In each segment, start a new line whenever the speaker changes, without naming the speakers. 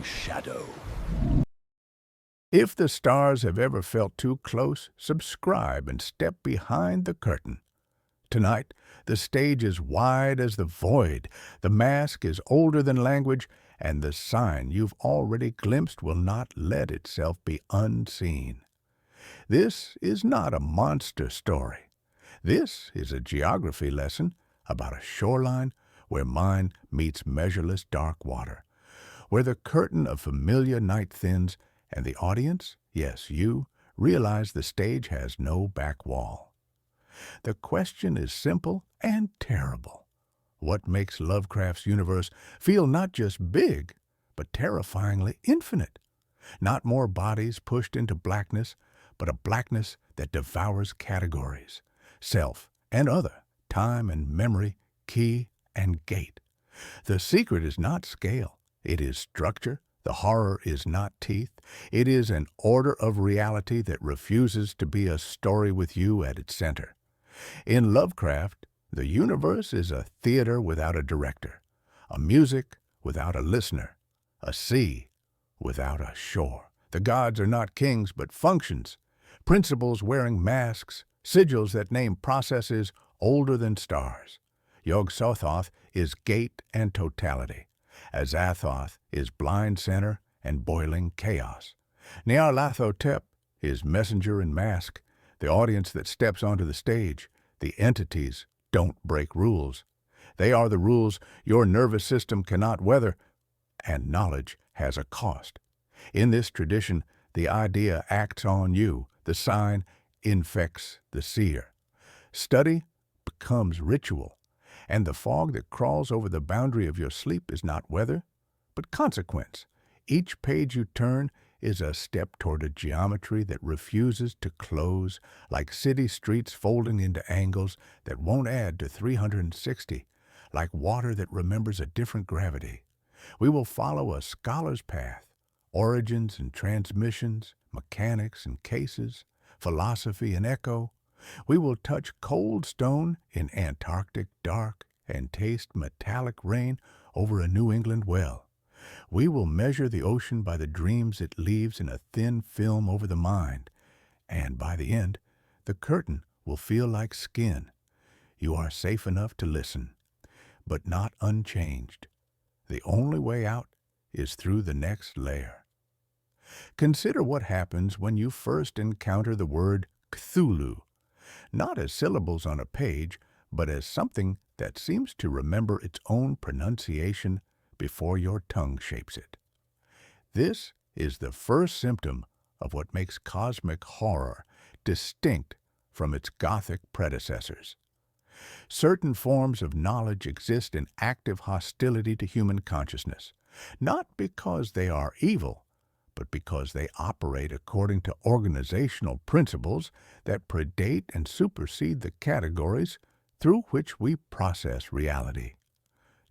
shadow.
If the stars have ever felt too close, subscribe and step behind the curtain. Tonight, the stage is wide as the void, the mask is older than language, and the sign you've already glimpsed will not let itself be unseen. This is not a monster story. This is a geography lesson about a shoreline where mind meets measureless dark water, where the curtain of familiar night thins and the audience, yes, you, realize the stage has no back wall. The question is simple and terrible. What makes Lovecraft's universe feel not just big, but terrifyingly infinite? Not more bodies pushed into blackness, but a blackness that devours categories, self and other, time and memory, key and gate. The secret is not scale, it is structure. The horror is not teeth. It is an order of reality that refuses to be a story with you at its center. In Lovecraft, the universe is a theater without a director, a music without a listener, a sea without a shore. The gods are not kings, but functions, principles wearing masks, sigils that name processes older than stars. Yog-Sothoth is gate and totality. Azathoth is blind center and boiling chaos. Nyarlathotep is messenger and mask, the audience that steps onto the stage. The entities don't break rules. They are the rules your nervous system cannot weather, and knowledge has a cost. In this tradition, the idea acts on you, the sign infects the seer. Study becomes ritual, and the fog that crawls over the boundary of your sleep is not weather, but consequence. Each page you turn is a step toward a geometry that refuses to close, like city streets folding into angles that won't add to 360, like water that remembers a different gravity. We will follow a scholar's path, origins and transmissions, mechanics and cases, philosophy and echo. We will touch cold stone in Antarctic dark and taste metallic rain over a New England well. We will measure the ocean by the dreams it leaves in a thin film over the mind, and by the end, the curtain will feel like skin. You are safe enough to listen, but not unchanged. The only way out is through the next layer. Consider what happens when you first encounter the word Cthulhu, not as syllables on a page, but as something that seems to remember its own pronunciation before your tongue shapes it. This is the first symptom of what makes cosmic horror distinct from its Gothic predecessors. Certain forms of knowledge exist in active hostility to human consciousness, not because they are evil, but because they operate according to organizational principles that predate and supersede the categories through which we process reality.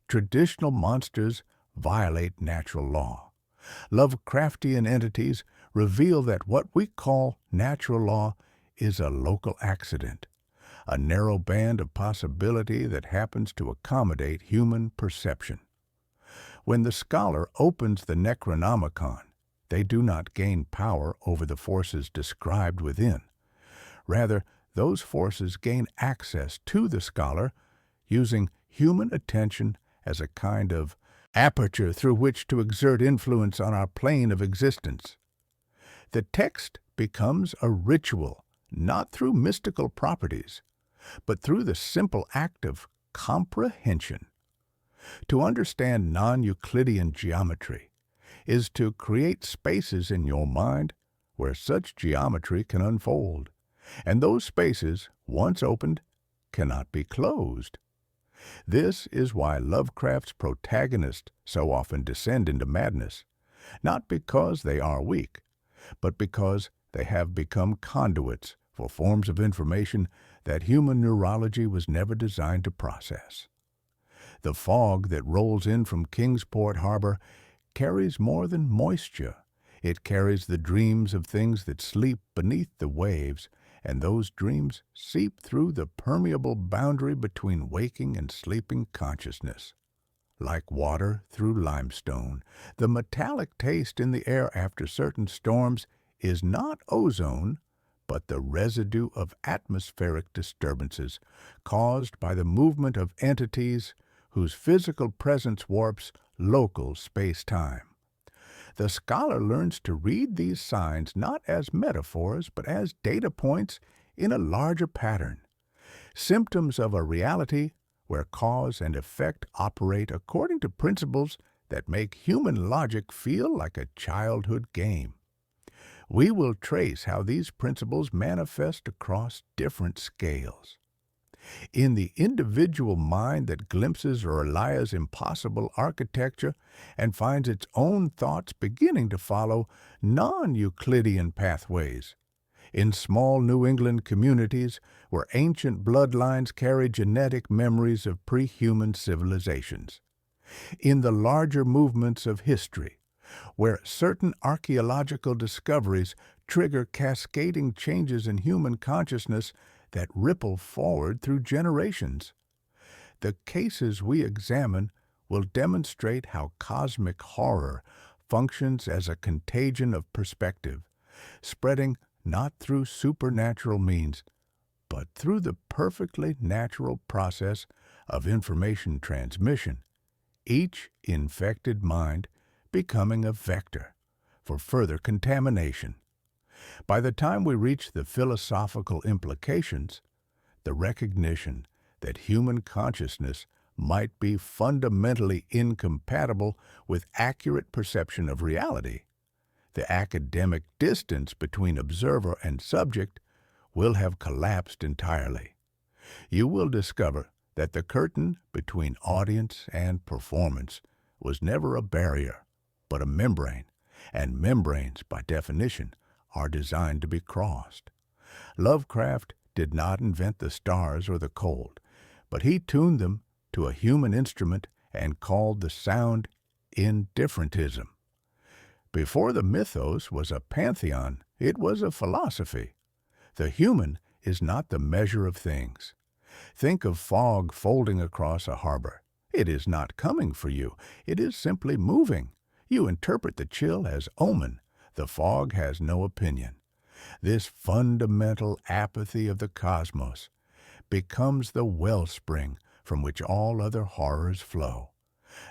Traditional monsters violate natural law. Lovecraftian entities reveal that what we call natural law is a local accident, a narrow band of possibility that happens to accommodate human perception. When the scholar opens the Necronomicon, they do not gain power over the forces described within. Rather, those forces gain access to the scholar using human attention as a kind of aperture through which to exert influence on our plane of existence. The text becomes a ritual, not through mystical properties, but through the simple act of comprehension. To understand non-Euclidean geometry is to create spaces in your mind where such geometry can unfold, and those spaces, once opened, cannot be closed. This is why Lovecraft's protagonists so often descend into madness, not because they are weak, but because they have become conduits for forms of information that human neurology was never designed to process. The fog that rolls in from Kingsport Harbor carries more than moisture. It carries the dreams of things that sleep beneath the waves, and those dreams seep through the permeable boundary between waking and sleeping consciousness. Like water through limestone, the metallic taste in the air after certain storms is not ozone, but the residue of atmospheric disturbances caused by the movement of entities whose physical presence warps local space-time. The scholar learns to read these signs not as metaphors, but as data points in a larger pattern, symptoms of a reality where cause and effect operate according to principles that make human logic feel like a childhood game. We will trace how these principles manifest across different scales. In the individual mind that glimpses Orlia's impossible architecture and finds its own thoughts beginning to follow non-Euclidean pathways. In small New England communities where ancient bloodlines carry genetic memories of pre-human civilizations. In the larger movements of history, where certain archaeological discoveries trigger cascading changes in human consciousness that ripple forward through generations. The cases we examine will demonstrate how cosmic horror functions as a contagion of perspective, spreading not through supernatural means, but through the perfectly natural process of information transmission, each infected mind becoming a vector for further contamination. By the time we reach the philosophical implications, the recognition that human consciousness might be fundamentally incompatible with accurate perception of reality, the academic distance between observer and subject will have collapsed entirely. You will discover that the curtain between audience and performance was never a barrier, but a membrane, and membranes, by definition, are designed to be crossed. Lovecraft did not invent the stars or the cold, but he tuned them to a human instrument and called the sound indifferentism. Before the mythos was a pantheon, it was a philosophy. The human is not the measure of things. Think of fog folding across a harbor. It is not coming for you. It is simply moving. You interpret the chill as omen. The fog has no opinion. This fundamental apathy of the cosmos becomes the wellspring from which all other horrors flow.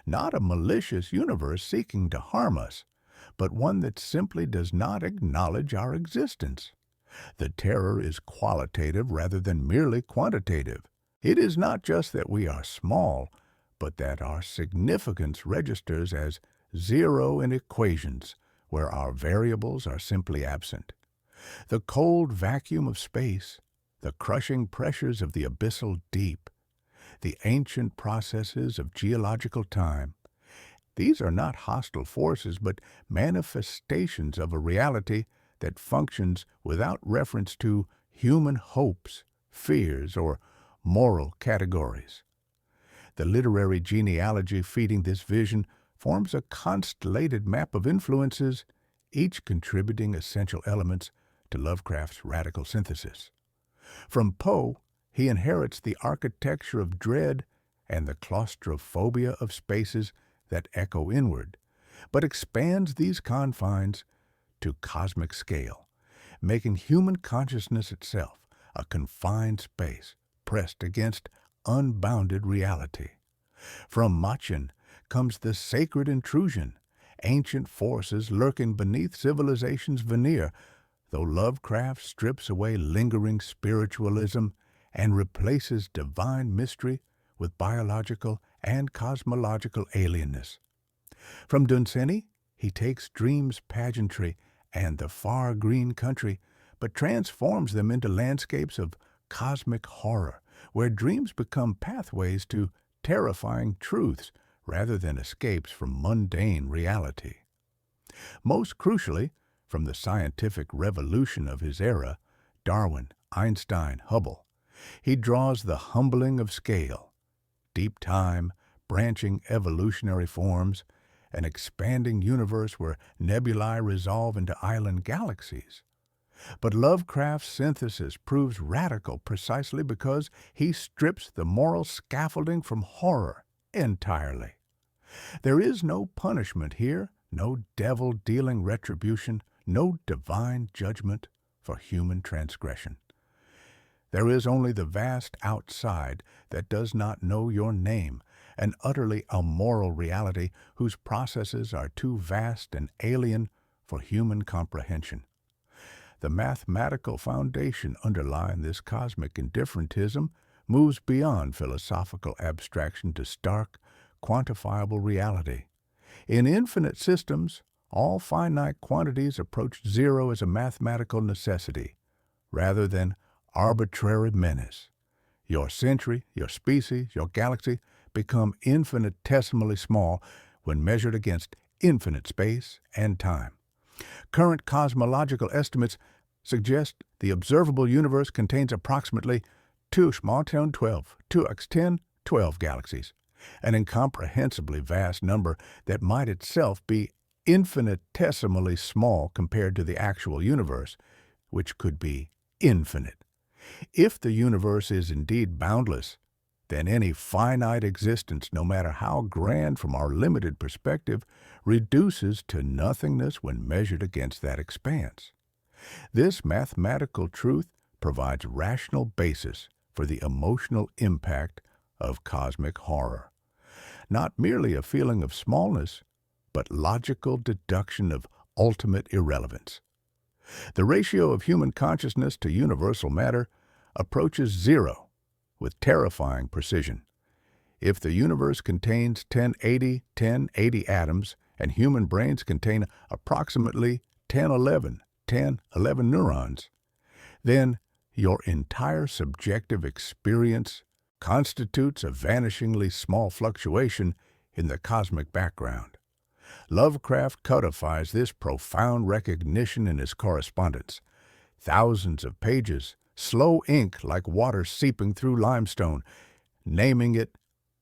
Not a malicious universe seeking to harm us, but one that simply does not acknowledge our existence. The terror is qualitative rather than merely quantitative. It is not just that we are small, but that our significance registers as zero in equations, where our variables are simply absent. The cold vacuum of space, the crushing pressures of the abyssal deep, the ancient processes of geological time, these are not hostile forces, but manifestations of a reality that functions without reference to human hopes, fears, or moral categories. The literary genealogy feeding this vision forms a constellated map of influences, each contributing essential elements to Lovecraft's radical synthesis. From Poe, he inherits the architecture of dread and the claustrophobia of spaces that echo inward, but expands these confines to cosmic scale, making human consciousness itself a confined space pressed against unbounded reality. From Machen comes the sacred intrusion, ancient forces lurking beneath civilization's veneer, though Lovecraft strips away lingering spiritualism and replaces divine mystery with biological and cosmological alienness. From Dunsany, he takes dream's pageantry and the far green country, but transforms them into landscapes of cosmic horror, where dreams become pathways to terrifying truths rather than escapes from mundane reality. Most crucially, from the scientific revolution of his era, Darwin, Einstein, Hubble, he draws the humbling of scale, deep time, branching evolutionary forms, an expanding universe where nebulae resolve into island galaxies. But Lovecraft's synthesis proves radical precisely because he strips the moral scaffolding from horror entirely. There is no punishment here, no devil dealing retribution, no divine judgment for human transgression. There is only the vast outside that does not know your name, an utterly immoral reality whose processes are too vast and alien for human comprehension. The mathematical foundation underlying this cosmic indifferentism moves beyond philosophical abstraction to stark, quantifiable reality. In infinite systems, all finite quantities approach zero as a mathematical necessity, rather than arbitrary menace. Your century, your species, your galaxy become infinitesimally small when measured against infinite space and time. Current cosmological estimates suggest the observable universe contains approximately 2 small 10 12, 2x10, 12 galaxies, an incomprehensibly vast number that might itself be infinitesimally small compared to the actual universe, which could be infinite. If the universe is indeed boundless, then any finite existence, no matter how grand from our limited perspective, reduces to nothingness when measured against that expanse. This mathematical truth provides rational basis for the emotional impact of cosmic horror. Not merely a feeling of smallness, but logical deduction of ultimate irrelevance. The ratio of human consciousness to universal matter approaches zero with terrifying precision. If the universe contains 1080 atoms and human brains contain approximately 1011 neurons, then your entire subjective experience constitutes a vanishingly small fluctuation in the cosmic background. Lovecraft codifies this profound recognition in his correspondence. Thousands of pages, slow ink like water seeping through limestone, naming it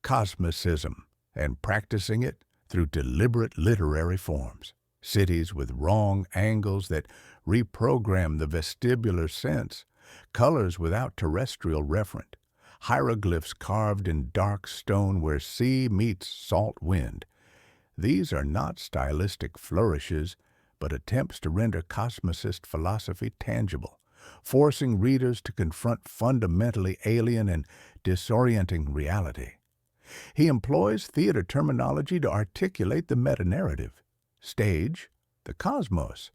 cosmicism and practicing it through deliberate literary forms. Cities with wrong angles that reprogram the vestibular sense, colors without terrestrial referent, hieroglyphs carved in dark stone where sea meets salt wind. These are not stylistic flourishes, but attempts to render cosmicist philosophy tangible, forcing readers to confront fundamentally alien and disorienting reality. He employs theater terminology to articulate the meta-narrative. Stage, the cosmos.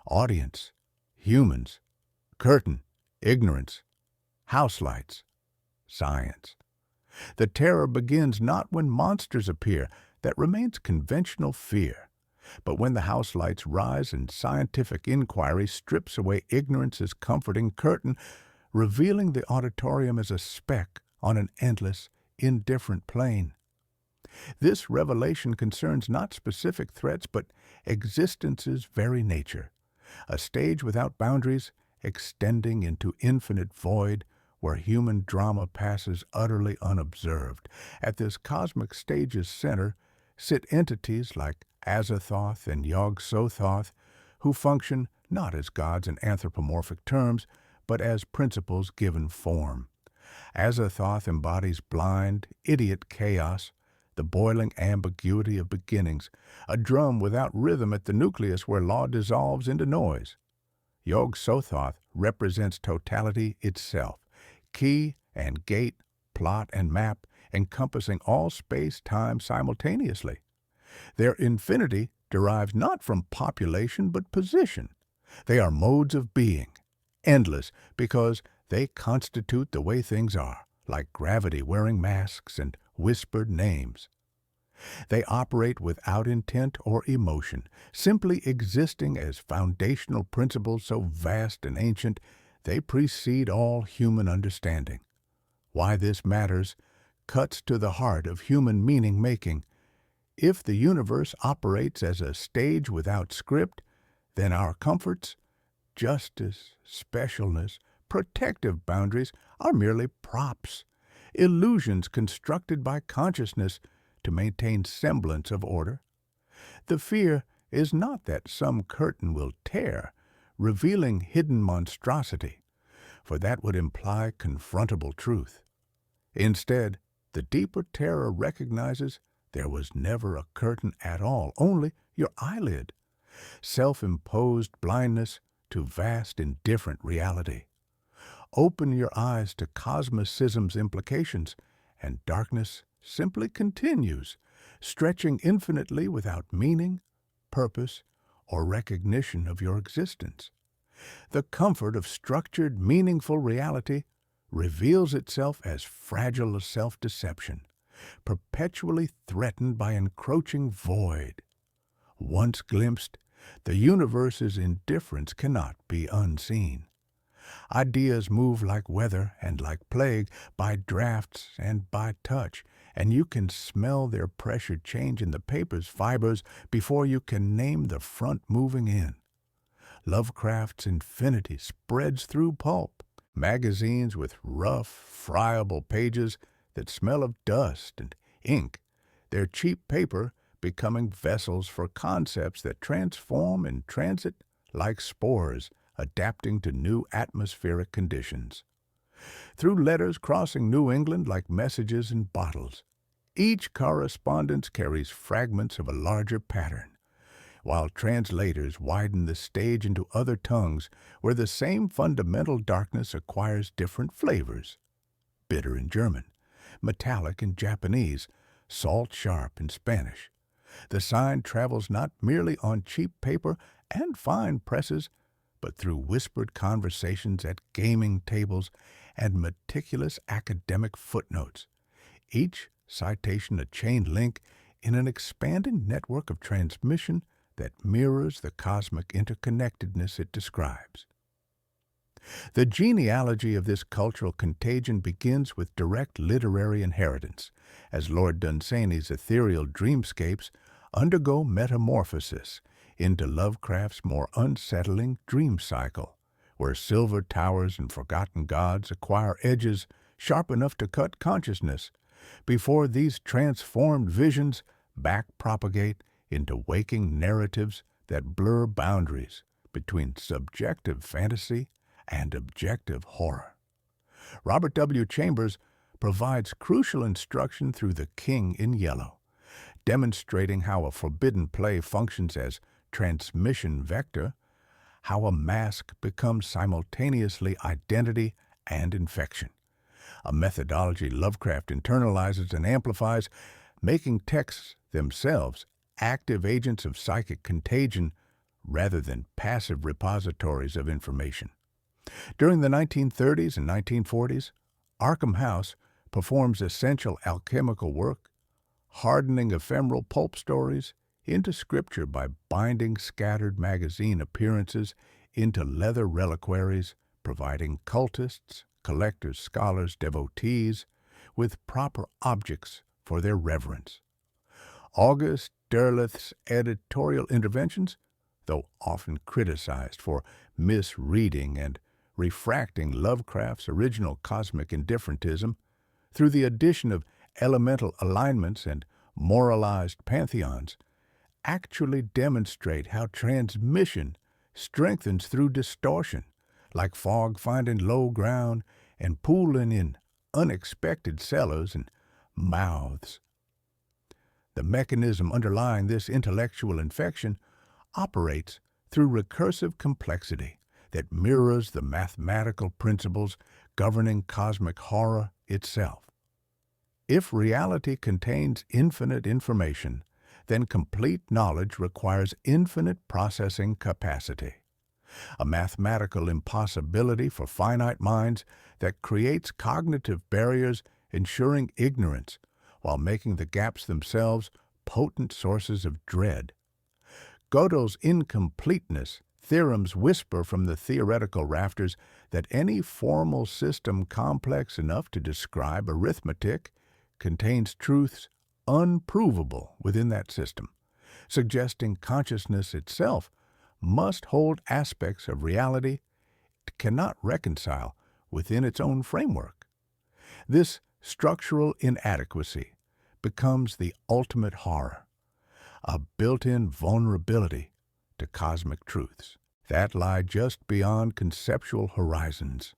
Audience, humans. Curtain, ignorance. House lights, science. The terror begins not when monsters appear, that remains conventional fear, but when the house lights rise and scientific inquiry strips away ignorance's comforting curtain, revealing the auditorium as a speck on an endless, indifferent plane. This revelation concerns not specific threats, but existence's very nature, a stage without boundaries, extending into infinite void, where human drama passes utterly unobserved. At this cosmic stage's center sit entities like Azathoth and Yog-Sothoth, who function not as gods in anthropomorphic terms, but as principles given form. Azathoth embodies blind, idiot chaos, the boiling ambiguity of beginnings, a drum without rhythm at the nucleus where law dissolves into noise. Yog-Sothoth represents totality itself, key and gate, plot and map, encompassing all space-time simultaneously. Their infinity derives not from population but position. They are modes of being, endless because they constitute the way things are, like gravity wearing masks and whispered names. They operate without intent or emotion, simply existing as foundational principles so vast and ancient they precede all human understanding. Why this matters cuts to the heart of human meaning-making. If the universe operates as a stage without script, then our comforts, justice, specialness, protective boundaries are merely props, illusions constructed by consciousness to maintain semblance of order. The fear is not that some curtain will tear, revealing hidden monstrosity, for that would imply confrontable truth. Instead, the deeper terror recognizes There was never a curtain at all, only your eyelid. Self-imposed blindness to vast, indifferent reality. Open your eyes to cosmicism's implications, and darkness simply continues, stretching infinitely without meaning, purpose, or recognition of your existence. The comfort of structured, meaningful reality reveals itself as fragile self-deception, perpetually threatened by encroaching void. Once glimpsed, the universe's indifference cannot be unseen. Ideas move like weather and like plague, by drafts and by touch, and you can smell their pressure change in the paper's fibers before you can name the front moving in. Lovecraft's infinity spreads through pulp, magazines with rough, friable pages that smell of dust and ink, their cheap paper becoming vessels for concepts that transform in transit like spores, adapting to new atmospheric conditions. Through letters crossing New England like messages in bottles, each correspondence carries fragments of a larger pattern, while translators widen the stage into other tongues where the same fundamental darkness acquires different flavors. Bitter in German, metallic in Japanese, salt-sharp in Spanish. The sign travels not merely on cheap paper and fine presses, but through whispered conversations at gaming tables and meticulous academic footnotes, each citation a chain link in an expanding network of transmission that mirrors the cosmic interconnectedness it describes. The genealogy of this cultural contagion begins with direct literary inheritance, as Lord Dunsany's ethereal dreamscapes undergo metamorphosis into Lovecraft's more unsettling dream cycle, where silver towers and forgotten gods acquire edges sharp enough to cut consciousness, before these transformed visions back-propagate into waking narratives that blur boundaries between subjective fantasy and objective horror. Robert W. Chambers provides crucial instruction through The King in Yellow, demonstrating how a forbidden play functions as transmission vector, how a mask becomes simultaneously identity and infection, a methodology Lovecraft internalizes and amplifies, making texts themselves active agents of psychic contagion rather than passive repositories of information. During the 1930s and 1940s, Arkham House performs essential alchemical work, hardening ephemeral pulp stories into scripture by binding scattered magazine appearances into leather reliquaries, providing cultists, collectors, scholars, devotees with proper objects for their reverence. August Derleth's editorial interventions, though often criticized for misreading and refracting Lovecraft's original cosmic indifferentism, through the addition of elemental alignments and moralized pantheons, actually demonstrate how transmission strengthens through distortion, like fog finding low ground and pooling in unexpected cellars and mouths. The mechanism underlying this intellectual infection operates through recursive complexity that mirrors the mathematical principles governing cosmic horror itself. If reality contains infinite information, then complete knowledge requires infinite processing capacity, a mathematical impossibility for finite minds that creates cognitive barriers ensuring ignorance while making the gaps themselves potent sources of dread. Gödel's incompleteness theorems whisper from the theoretical rafters that any formal system complex enough to describe arithmetic contains truths unprovable within that system, suggesting consciousness itself must hold aspects of reality it cannot reconcile within its own framework. This structural inadequacy becomes the ultimate horror, a built-in vulnerability to cosmic truths that lie just beyond conceptual horizons.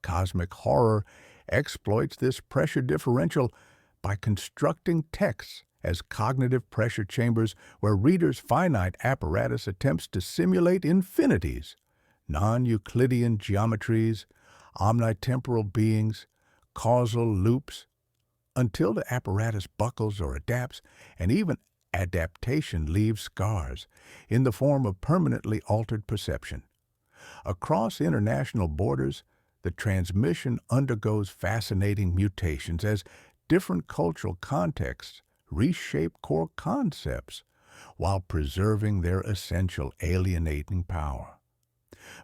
Cosmic horror exploits this pressure differential by constructing texts as cognitive pressure chambers where readers' finite apparatus attempts to simulate infinities, non-Euclidean geometries, omnitemporal beings, causal loops, until the apparatus buckles or adapts, and even adaptation leaves scars in the form of permanently altered perception. Across international borders, the transmission undergoes fascinating mutations as different cultural contexts reshape core concepts while preserving their essential alienating power.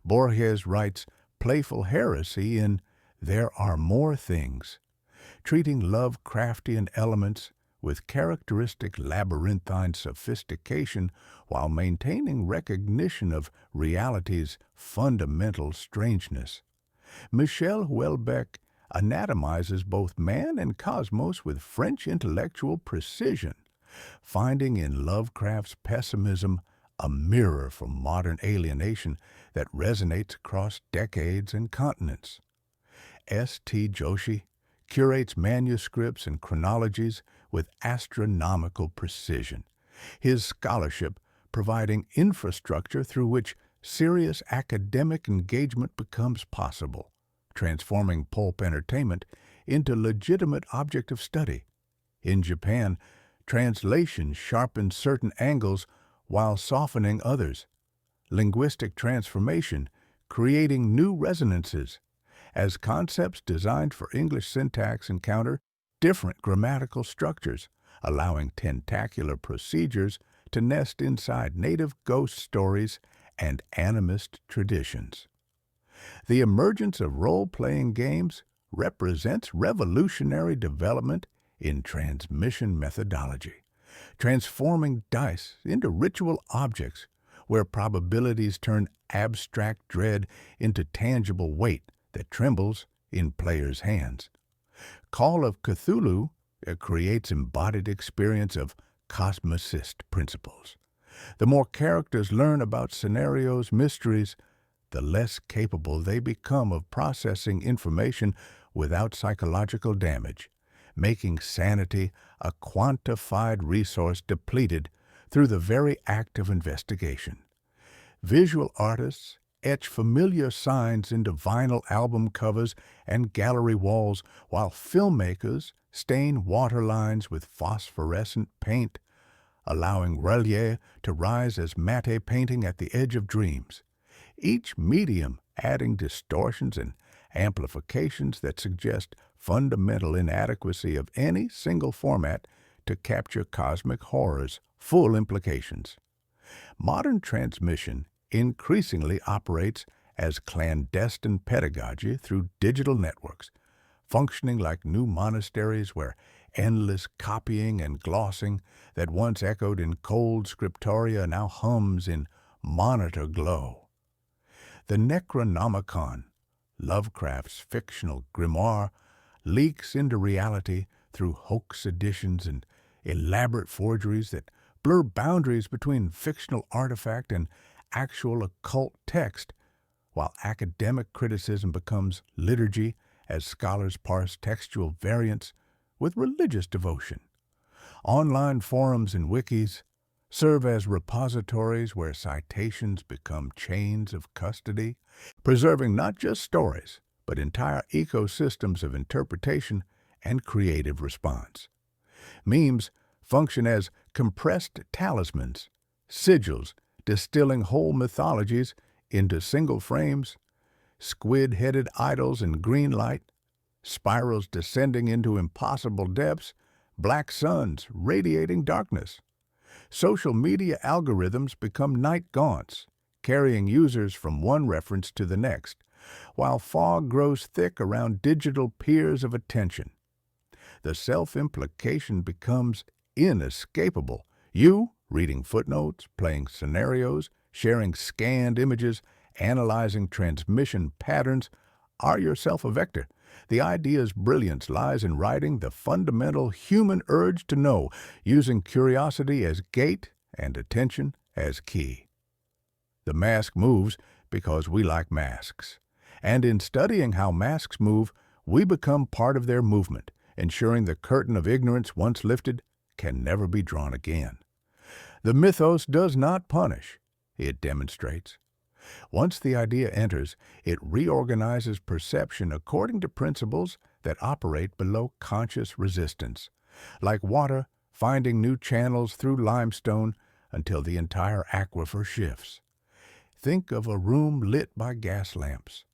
Borges writes playful heresy in There Are More Things, treating Lovecraftian elements with characteristic labyrinthine sophistication while maintaining recognition of reality's fundamental strangeness. Michel Houellebecq anatomizes both man and cosmos with French intellectual precision, finding in Lovecraft's pessimism a mirror for modern alienation that resonates across decades and continents. S.T. Joshi curates manuscripts and chronologies with astronomical precision, his scholarship providing infrastructure through which serious academic engagement becomes possible, transforming pulp entertainment into legitimate object of study. In Japan, translation sharpens certain angles while softening others, linguistic transformation creating new resonances, as concepts designed for English syntax encounter different grammatical structures, allowing tentacular procedures to nest inside native ghost stories and animist traditions. The emergence of role-playing games represents revolutionary development in transmission methodology, transforming dice into ritual objects where probabilities turn abstract dread into tangible weight that trembles in players' hands. Call of Cthulhu creates embodied experience of cosmicist principles. The more characters learn about scenarios' mysteries, the less capable they become of processing information without psychological damage, making sanity a quantified resource depleted through the very act of investigation. Visual artists etch familiar signs into vinyl album covers and gallery walls, while filmmakers stain waterlines with phosphorescent paint, allowing relief to rise as matte painting at the edge of dreams. Each medium adding distortions and amplifications that suggest fundamental inadequacy of any single format to capture cosmic horror's full implications. Modern transmission increasingly operates as clandestine pedagogy through digital networks, functioning like new monasteries where endless copying and glossing that once echoed in cold scriptoria now hums in monitor glow. The Necronomicon, Lovecraft's fictional grimoire, leaks into reality through hoax editions and elaborate forgeries that blur boundaries between fictional artifact and actual occult text, while academic criticism becomes liturgy as scholars parse textual variants with religious devotion. Online forums and wikis serve as repositories where citations become chains of custody, preserving not just stories, but entire ecosystems of interpretation and creative response. Memes function as compressed talismans, sigils distilling whole mythologies into single frames, squid-headed idols in green light, spirals descending into impossible depths, black suns radiating darkness. Social media algorithms become night gaunts, carrying users from one reference to the next, while fog grows thick around digital piers of attention. The self-implication becomes inescapable. You, reading footnotes, playing scenarios, sharing scanned images, analyzing transmission patterns, are yourself a vector. The idea's brilliance lies in writing the fundamental human urge to know, using curiosity as gate and attention as key. The mask moves because we like masks. And in studying how masks move, we become part of their movement, ensuring the curtain of ignorance once lifted can never be drawn again. The mythos does not punish, it demonstrates. Once the idea enters, it reorganizes perception according to principles that operate below conscious resistance, like water finding new channels through limestone until the entire aquifer shifts. Think of a room lit by gas lamps,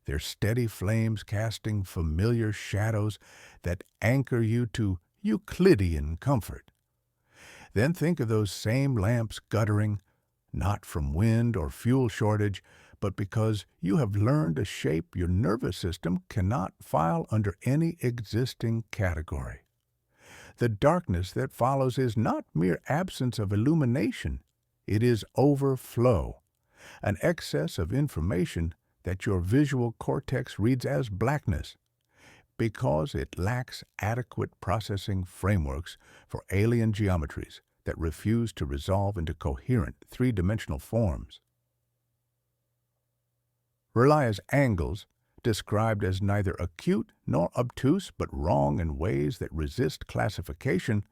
their steady flames casting familiar shadows that anchor you to Euclidean comfort. Then think of those same lamps guttering, not from wind or fuel shortage, but because you have learned a shape your nervous system cannot file under any existing category. The darkness that follows is not mere absence of illumination, it is overflow, an excess of information that your visual cortex reads as blackness, because it lacks adequate processing frameworks for alien geometries that refuse to resolve into coherent three-dimensional forms. Rely as angles, described as neither acute nor obtuse but wrong in ways that resist classification,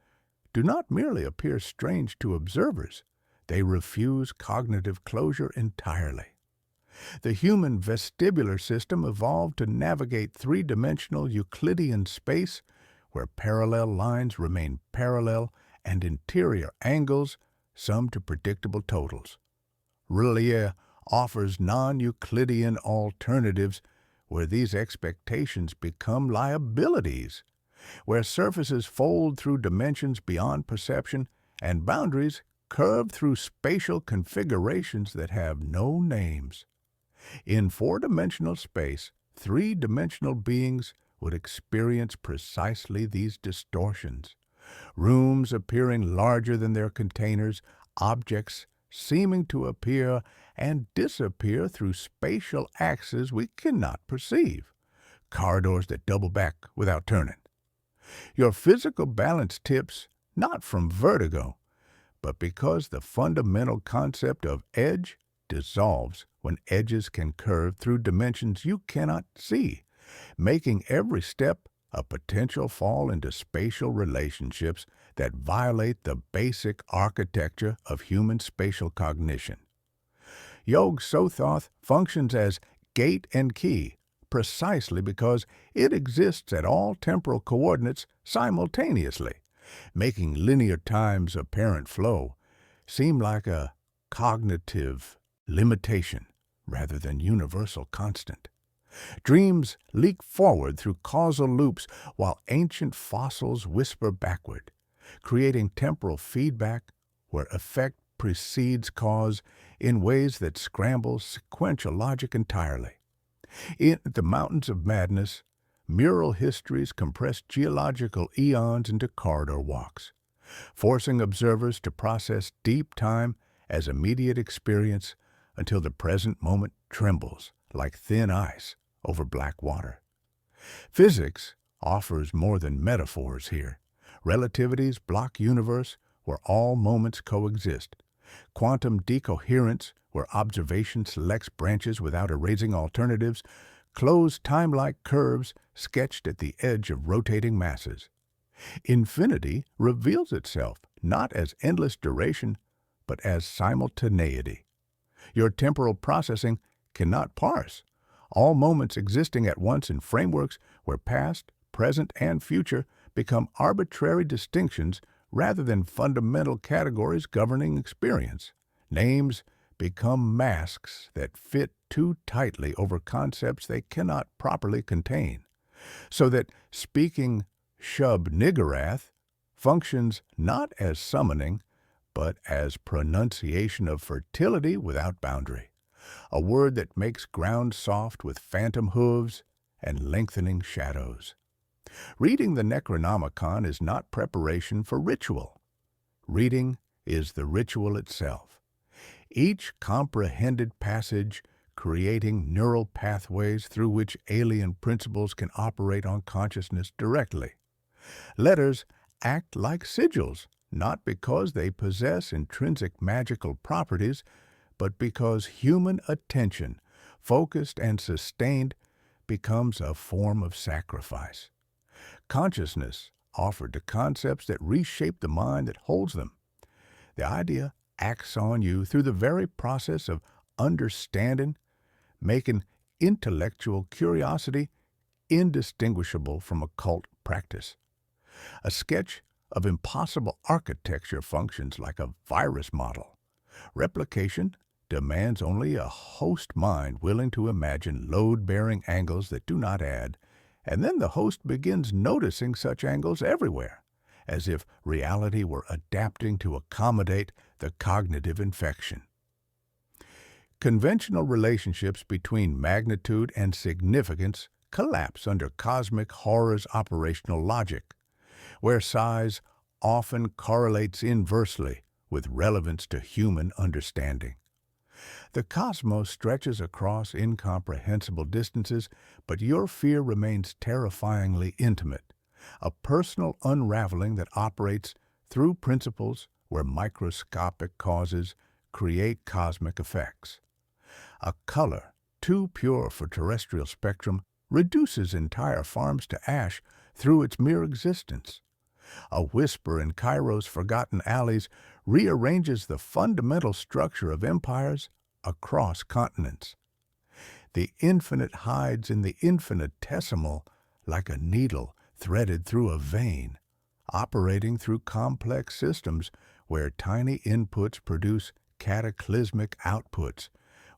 do not merely appear strange to observers, they refuse cognitive closure entirely. The human vestibular system evolved to navigate three-dimensional Euclidean space where parallel lines remain parallel and interior angles sum to predictable totals. R'lyeh offers non-Euclidean alternatives where these expectations become liabilities, where surfaces fold through dimensions beyond perception and boundaries curve through spatial configurations that have no names. In four-dimensional space, three-dimensional beings would experience precisely these distortions. Rooms appearing larger than their containers, objects seeming to appear and disappear through spatial axes we cannot perceive, corridors that double back without turning. Your physical balance tips not from vertigo, but because the fundamental concept of edge dissolves when edges can curve through dimensions you cannot see, making every step a potential fall into spatial relationships that violate the basic architecture of human spatial cognition. Yog Sothoth functions as gate and key precisely because it exists at all temporal coordinates simultaneously, making linear time's apparent flow seem like a cognitive limitation rather than universal constant. Dreams leak forward through causal loops while ancient fossils whisper backward, creating temporal feedback where effect precedes cause in ways that scramble sequential logic entirely. In the Mountains of Madness, mural histories compress geological eons into corridor walks, forcing observers to process deep time as immediate experience until the present moment trembles like thin ice over black water. Physics offers more than metaphors here. Relativity's block universe where all moments coexist. Quantum decoherence where observation selects branches without erasing alternatives. Closed time-like curves sketched at the edge of rotating masses. Infinity reveals itself not as endless duration, but as simultaneity. Your temporal processing cannot parse all moments existing at once in frameworks where past, present, and future become arbitrary distinctions rather than fundamental categories governing experience. Names become masks that fit too tightly over concepts they cannot properly contain, so that speaking Shub-Niggurath functions not as summoning, but as pronunciation of fertility without boundary, a word that makes ground soft with phantom hooves and lengthening shadows. Reading the Necronomicon is not preparation for ritual. Reading is the ritual itself. Each comprehended passage creating neural pathways through which alien principles can operate on consciousness directly. Letters act like sigils, not because they possess intrinsic magical properties, but because human attention, focused and sustained, becomes a form of sacrifice. Consciousness offered to concepts that reshape the mind that holds them. The idea acts on you through the very process of understanding, making intellectual curiosity indistinguishable from occult practice. A sketch of impossible architecture functions like a virus model. Replication demands only a host mind willing to imagine load-bearing angles that do not add, and then the host begins noticing such angles everywhere, as if reality were adapting to accommodate the cognitive infection. Conventional relationships between magnitude and significance collapse under cosmic horror's operational logic, where size often correlates inversely with relevance to human understanding. The cosmos stretches across incomprehensible distances, but your fear remains terrifyingly intimate, a personal unraveling that operates through principles where microscopic causes create cosmic effects. A color too pure for terrestrial spectrum reduces entire farms to ash through its mere existence. A whisper in Cairo's forgotten alleys rearranges the fundamental structure of empires across continents. The infinite hides in the infinitesimal like a needle threaded through a vein, operating through complex systems where tiny inputs produce cataclysmic outputs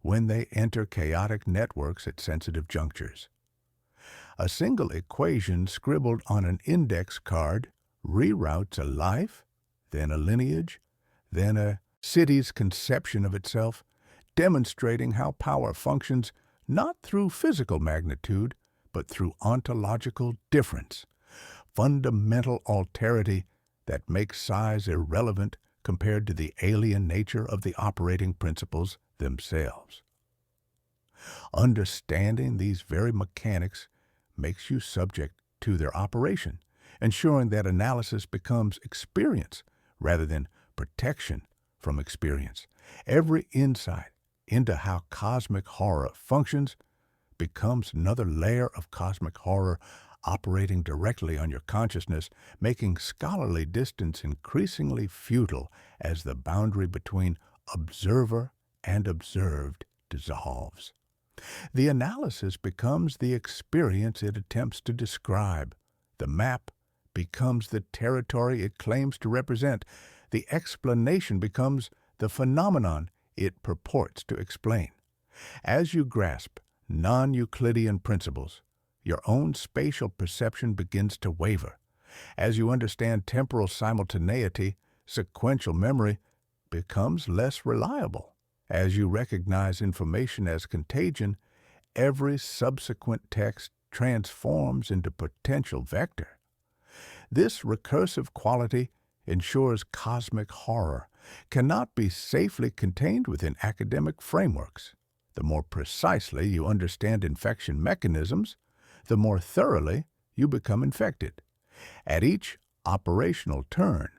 when they enter chaotic networks at sensitive junctures. A single equation scribbled on an index card reroutes a life, then a lineage, then a city's conception of itself, demonstrating how power functions not through physical magnitude, but through ontological difference, fundamental alterity that makes size irrelevant compared to the alien nature of the operating principles themselves. Understanding these very mechanics makes you subject to their operation, ensuring that analysis becomes experience rather than protection from experience. Every insight into how cosmic horror functions becomes another layer of cosmic horror operating directly on your consciousness, making scholarly distance increasingly futile as the boundary between observer and observed dissolves. The analysis becomes the experience it attempts to describe. The map becomes the territory it claims to represent. The explanation becomes the phenomenon it purports to explain. As you grasp non-Euclidean principles, your own spatial perception begins to waver. As you understand temporal simultaneity, sequential memory becomes less reliable. As you recognize information as contagion, every subsequent text transforms into potential vector. This recursive quality ensures cosmic horror cannot be safely contained within academic frameworks. The more precisely you understand infection mechanisms, the more thoroughly you become infected. At each operational turn,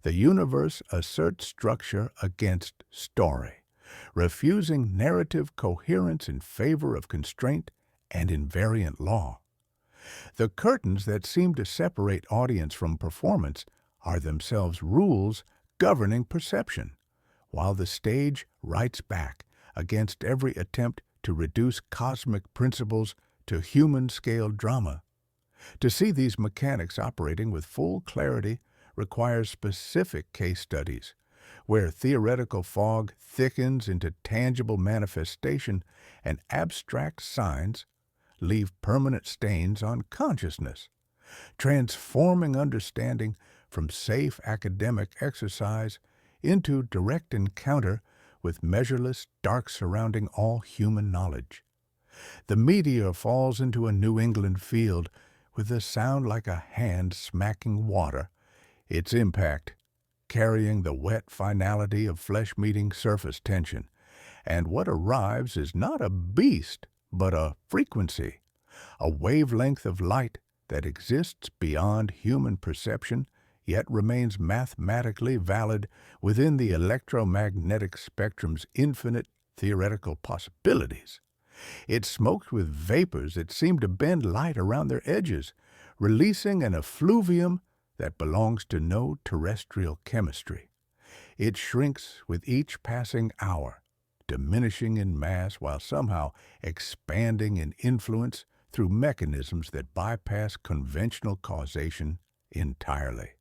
the universe asserts structure against story, refusing narrative coherence in favor of constraint and invariant law. The curtains that seem to separate audience from performance are themselves rules governing perception, while the stage writes back against every attempt to reduce cosmic principles to human-scale drama. To see these mechanics operating with full clarity requires specific case studies, where theoretical fog thickens into tangible manifestation and abstract signs leave permanent stains on consciousness, transforming understanding from safe academic exercise into direct encounter with measureless dark surrounding all human knowledge. The meteor falls into a New England field with a sound like a hand smacking water, its impact carrying the wet finality of flesh-meeting surface tension. And what arrives is not a beast, but a frequency, a wavelength of light that exists beyond human perception, yet remains mathematically valid within the electromagnetic spectrum's infinite theoretical possibilities. It smoked with vapors that seem to bend light around their edges, releasing an effluvium that belongs to no terrestrial chemistry. It shrinks with each passing hour, diminishing in mass while somehow expanding in influence through mechanisms that bypass conventional causation entirely.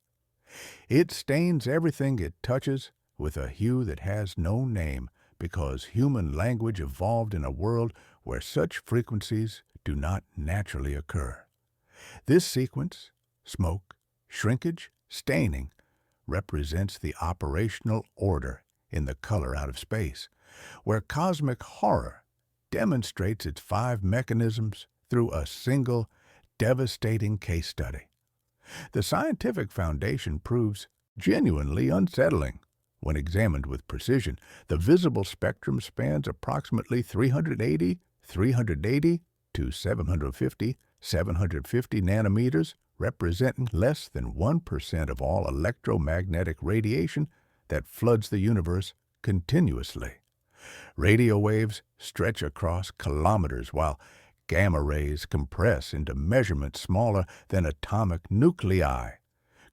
It stains everything it touches with a hue that has no name because human language evolved in a world where such frequencies do not naturally occur. This sequence, smoke, shrinkage, staining, represents the operational order in the color out of space, where cosmic horror demonstrates its 5 mechanisms through a single, devastating case study. The scientific foundation proves genuinely unsettling. When examined with precision, the visible spectrum spans approximately 380 to 750 nanometers, representing less than 1% of all electromagnetic radiation that floods the universe continuously. Radio waves stretch across kilometers while gamma rays compress into measurements smaller than atomic nuclei,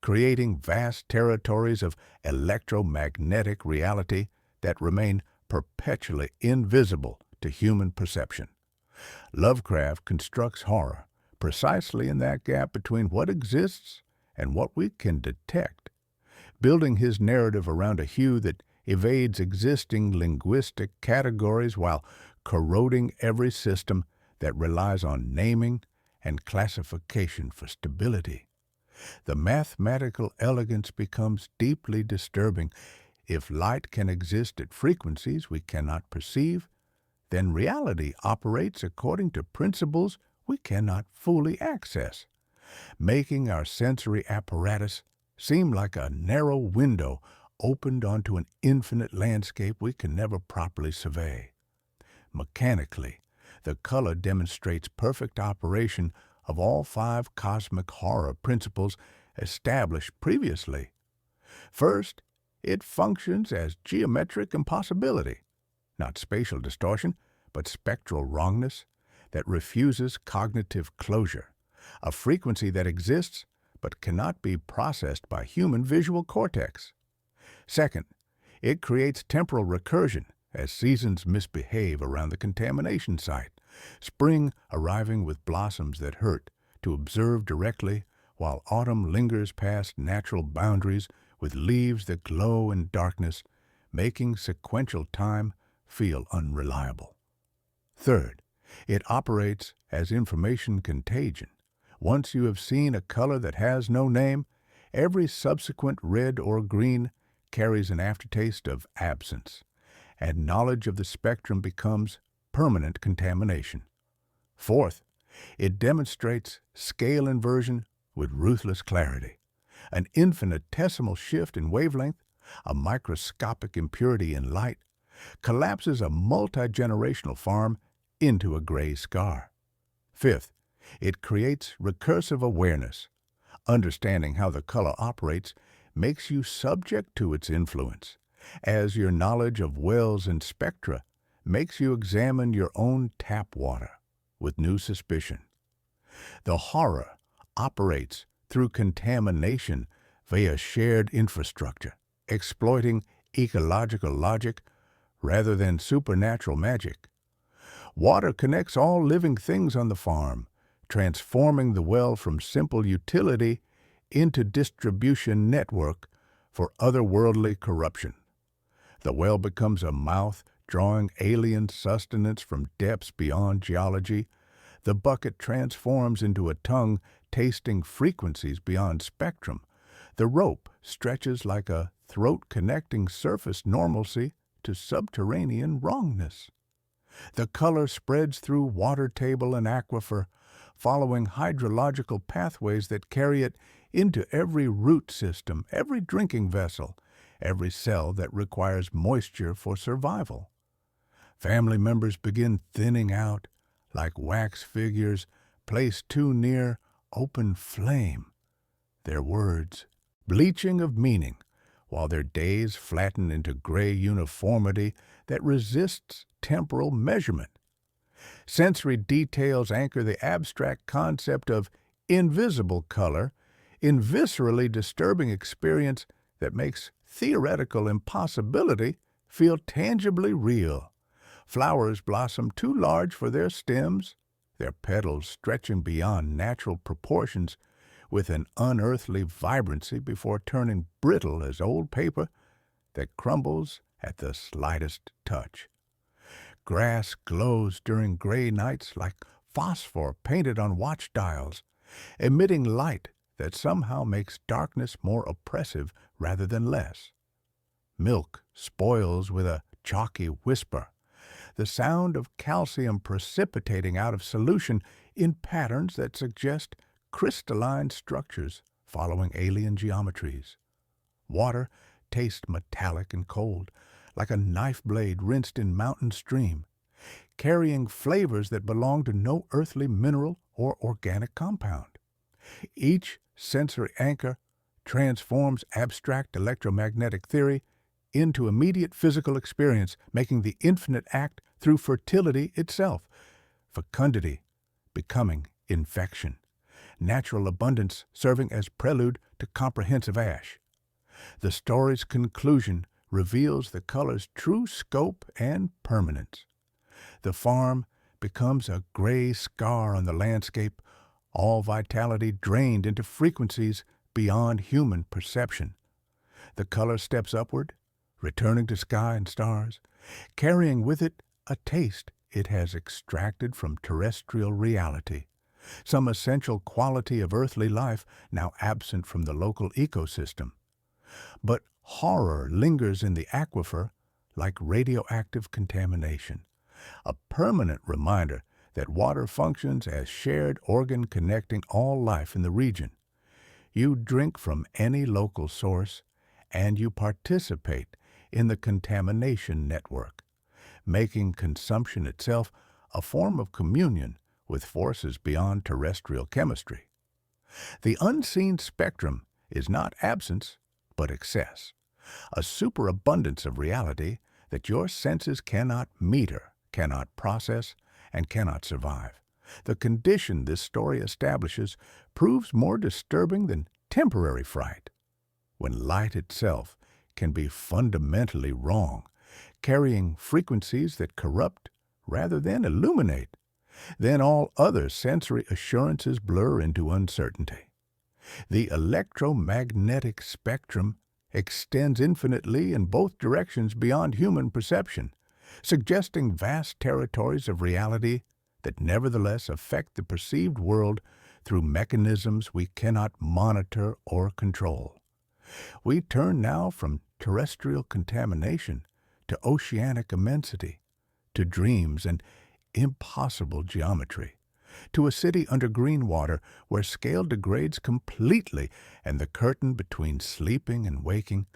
creating vast territories of electromagnetic reality that remain perpetually invisible to human perception. Lovecraft constructs horror precisely in that gap between what exists and what we can detect, building his narrative around a hue that evades existing linguistic categories while corroding every system that relies on naming and classification for stability. The mathematical elegance becomes deeply disturbing. If light can exist at frequencies we cannot perceive, then reality operates according to principles we cannot fully access, making our sensory apparatus seem like a narrow window opened onto an infinite landscape we can never properly survey. Mechanically, the color demonstrates perfect operation of all 5 cosmic horror principles established previously. First, it functions as geometric impossibility, not spatial distortion, but spectral wrongness that refuses cognitive closure, a frequency that exists but cannot be processed by human visual cortex. Second, it creates temporal recursion as seasons misbehave around the contamination site, spring arriving with blossoms that hurt to observe directly, while autumn lingers past natural boundaries with leaves that glow in darkness, making sequential time feel unreliable. Third, it operates as information contagion. Once you have seen a color that has no name, every subsequent red or green carries an aftertaste of absence, and knowledge of the spectrum becomes permanent contamination. Fourth, it demonstrates scale inversion with ruthless clarity. An infinitesimal shift in wavelength, a microscopic impurity in light, collapses a multi-generational farm into a gray scar. Fifth, it creates recursive awareness. Understanding how the color operates makes you subject to its influence, as your knowledge of wells and spectra makes you examine your own tap water with new suspicion. The horror operates through contamination via shared infrastructure, exploiting ecological logic rather than supernatural magic. Water connects all living things on the farm, transforming the well from simple utility into distribution network for otherworldly corruption. The well becomes a mouth drawing alien sustenance from depths beyond geology. The bucket transforms into a tongue tasting frequencies beyond spectrum. The rope stretches like a throat connecting surface normalcy to subterranean wrongness. The color spreads through water table and aquifer, following hydrological pathways that carry it into every root system, every drinking vessel, every cell that requires moisture for survival. Family members begin thinning out like wax figures placed too near open flame. Their words, bleaching of meaning, while their days flatten into gray uniformity that resists temporal measurement. Sensory details anchor the abstract concept of invisible color in viscerally disturbing experience that makes theoretical impossibility feel tangibly real. Flowers blossom too large for their stems, their petals stretching beyond natural proportions with an unearthly vibrancy before turning brittle as old paper that crumbles at the slightest touch. Grass glows during gray nights like phosphor painted on watch dials, emitting light that somehow makes darkness more oppressive rather than less. Milk spoils with a chalky whisper, the sound of calcium precipitating out of solution in patterns that suggest crystalline structures following alien geometries. Water tastes metallic and cold, like a knife blade rinsed in mountain stream, carrying flavors that belong to no earthly mineral or organic compound. Each sensory anchor transforms abstract electromagnetic theory into immediate physical experience, making the infinite act through fertility itself, fecundity becoming infection, natural abundance serving as prelude to comprehensive ash. The story's conclusion reveals the color's true scope and permanence. The farm becomes a gray scar on the landscape, all vitality drained into frequencies beyond human perception. The color steps upward, returning to sky and stars, carrying with it a taste it has extracted from terrestrial reality, some essential quality of earthly life now absent from the local ecosystem. But horror lingers in the aquifer like radioactive contamination, a permanent reminder that water functions as shared organ connecting all life in the region. You drink from any local source, and you participate in the contamination network, making consumption itself a form of communion with forces beyond terrestrial chemistry. The unseen spectrum is not absence, but excess, a superabundance of reality that your senses cannot meter, cannot process, and cannot survive. The condition this story establishes proves more disturbing than temporary fright, when light itself can be fundamentally wrong, carrying frequencies that corrupt rather than illuminate. Then all other sensory assurances blur into uncertainty. The electromagnetic spectrum extends infinitely in both directions beyond human perception, suggesting vast territories of reality that nevertheless affect the perceived world through mechanisms we cannot monitor or control. We turn now from terrestrial contamination to oceanic immensity, to dreams and impossible geometry, to a city under green water where scale degrades completely and the curtain between sleeping and waking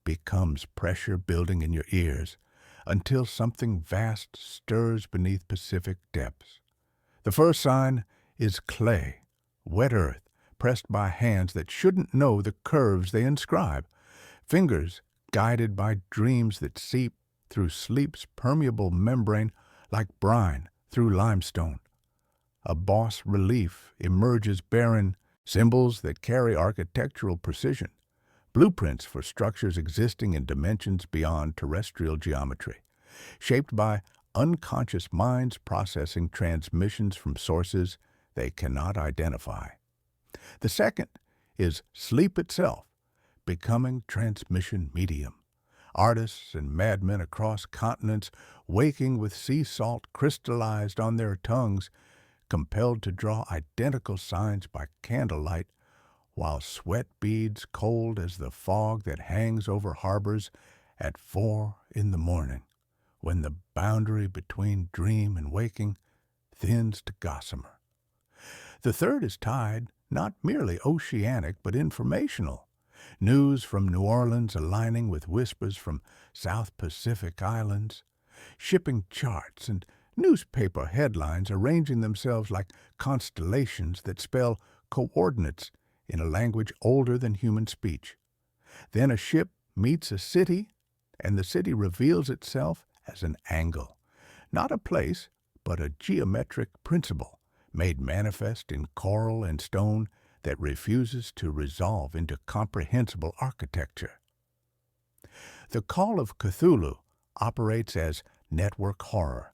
becomes pressure building in your ears until something vast stirs beneath Pacific depths. The first sign is clay, wet earth, pressed by hands that shouldn't know the curves they inscribe, fingers guided by dreams that seep through sleep's permeable membrane like brine through limestone. A boss relief emerges barren, symbols that carry architectural precision, blueprints for structures existing in dimensions beyond terrestrial geometry, shaped by unconscious minds processing transmissions from sources they cannot identify. The second is sleep itself, becoming transmission medium. Artists and madmen across continents waking with sea salt crystallized on their tongues, compelled to draw identical signs by candlelight, while sweat beads cold as the fog that hangs over harbors at 4 a.m, when the boundary between dream and waking thins to gossamer. The third is tide, not merely oceanic but informational. News from New Orleans aligning with whispers from South Pacific islands, shipping charts and newspaper headlines arranging themselves like constellations that spell coordinates in a language older than human speech. Then a ship meets a city, and the city reveals itself as an angle, not a place, but a geometric principle, made manifest in coral and stone that refuses to resolve into comprehensible architecture. The Call of Cthulhu operates as network horror,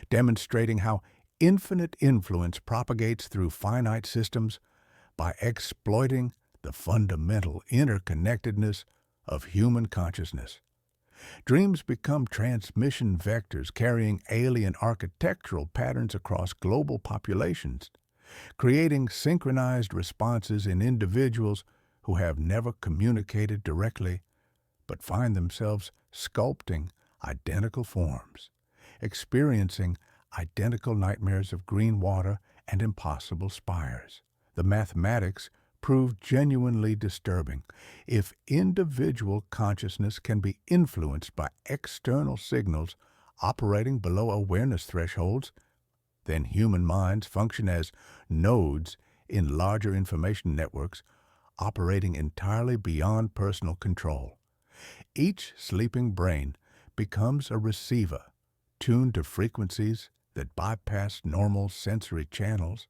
demonstrating how infinite influence propagates through finite systems by exploiting the fundamental interconnectedness of human consciousness. Dreams become transmission vectors carrying alien architectural patterns across global populations, creating synchronized responses in individuals who have never communicated directly but find themselves sculpting identical forms, experiencing identical nightmares of green water and impossible spires. The mathematics prove genuinely disturbing. If individual consciousness can be influenced by external signals operating below awareness thresholds, then human minds function as nodes in larger information networks operating entirely beyond personal control. Each sleeping brain becomes a receiver, tuned to frequencies that bypass normal sensory channels,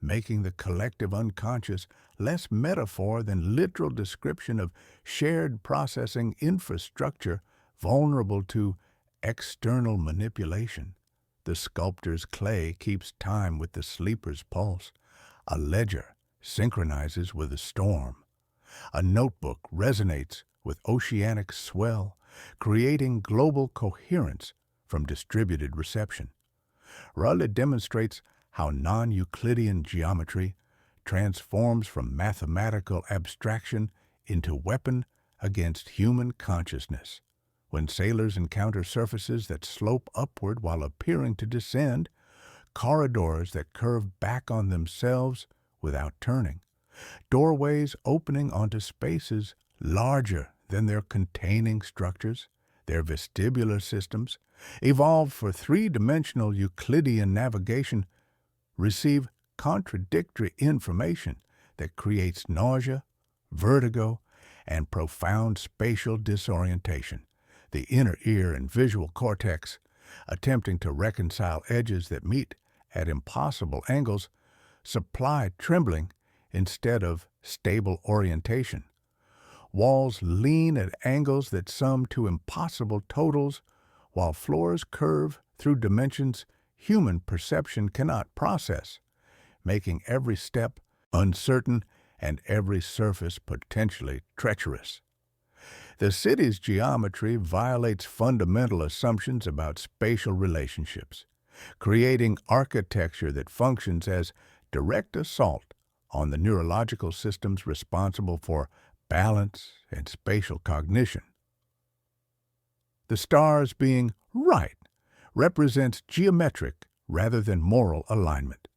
making the collective unconscious less metaphor than literal description of shared processing infrastructure vulnerable to external manipulation. The sculptor's clay keeps time with the sleeper's pulse. A ledger synchronizes with a storm. A notebook resonates with oceanic swell, creating global coherence from distributed reception. Raleigh demonstrates how non-Euclidean geometry transforms from mathematical abstraction into weapon against human consciousness. When sailors encounter surfaces that slope upward while appearing to descend, corridors that curve back on themselves without turning, doorways opening onto spaces larger than their containing structures, their vestibular systems, evolved for three-dimensional Euclidean navigation, receive contradictory information that creates nausea, vertigo, and profound spatial disorientation. The inner ear and visual cortex, attempting to reconcile edges that meet at impossible angles, supply trembling instead of stable orientation. Walls lean at angles that sum to impossible totals, while floors curve through dimensions human perception cannot process, making every step uncertain and every surface potentially treacherous. The city's geometry violates fundamental assumptions about spatial relationships, creating architecture that functions as direct assault on the neurological systems responsible for balance and spatial cognition. The stars being right represents geometric rather than moral alignment,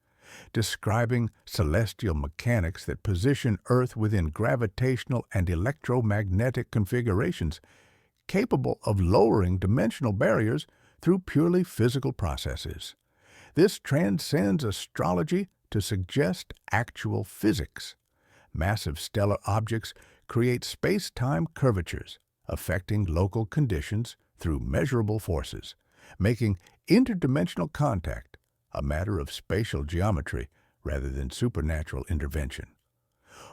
describing celestial mechanics that position Earth within gravitational and electromagnetic configurations capable of lowering dimensional barriers through purely physical processes. This transcends astrology to suggest actual physics. Massive stellar objects create space-time curvatures, affecting local conditions through measurable forces, making interdimensional contact a matter of spatial geometry rather than supernatural intervention.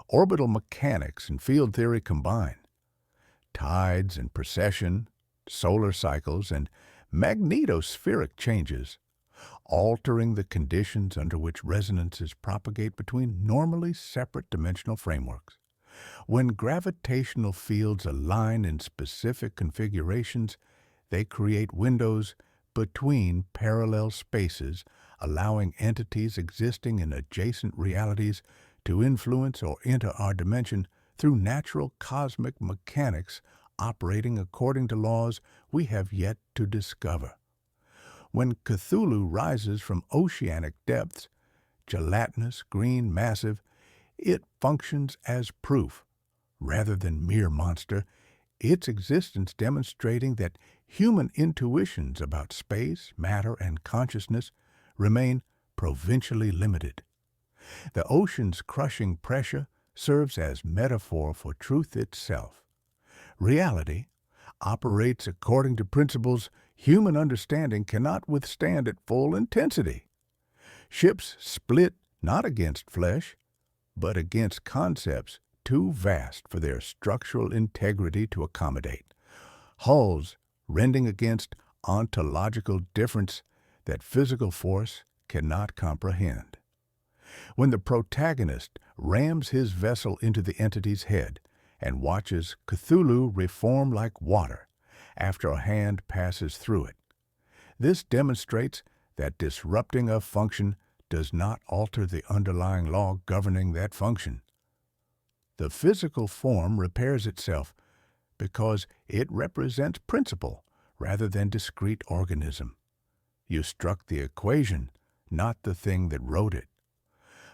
Orbital mechanics and field theory combine. Tides and precession, solar cycles, and magnetospheric changes, altering the conditions under which resonances propagate between normally separate dimensional frameworks. When gravitational fields align in specific configurations, they create windows between parallel spaces, allowing entities existing in adjacent realities to influence or enter our dimension through natural cosmic mechanics operating according to laws we have yet to discover. When Cthulhu rises from oceanic depths, gelatinous, green, massive, it functions as proof, rather than mere monster, its existence demonstrating that human intuitions about space, matter, and consciousness remain provincially limited. The ocean's crushing pressure serves as metaphor for truth itself. Reality operates according to principles human understanding cannot withstand at full intensity. Ships split not against flesh, but against concepts too vast for their structural integrity to accommodate. Hulls rending against ontological difference that physical force cannot comprehend. When the protagonist rams his vessel into the entity's head and watches Cthulhu reform like water after a hand passes through it, this demonstrates that disrupting a function does not alter the underlying law governing that function. The physical form repairs itself because it represents principle rather than discrete organism. You struck the equation, not the thing that wrote it.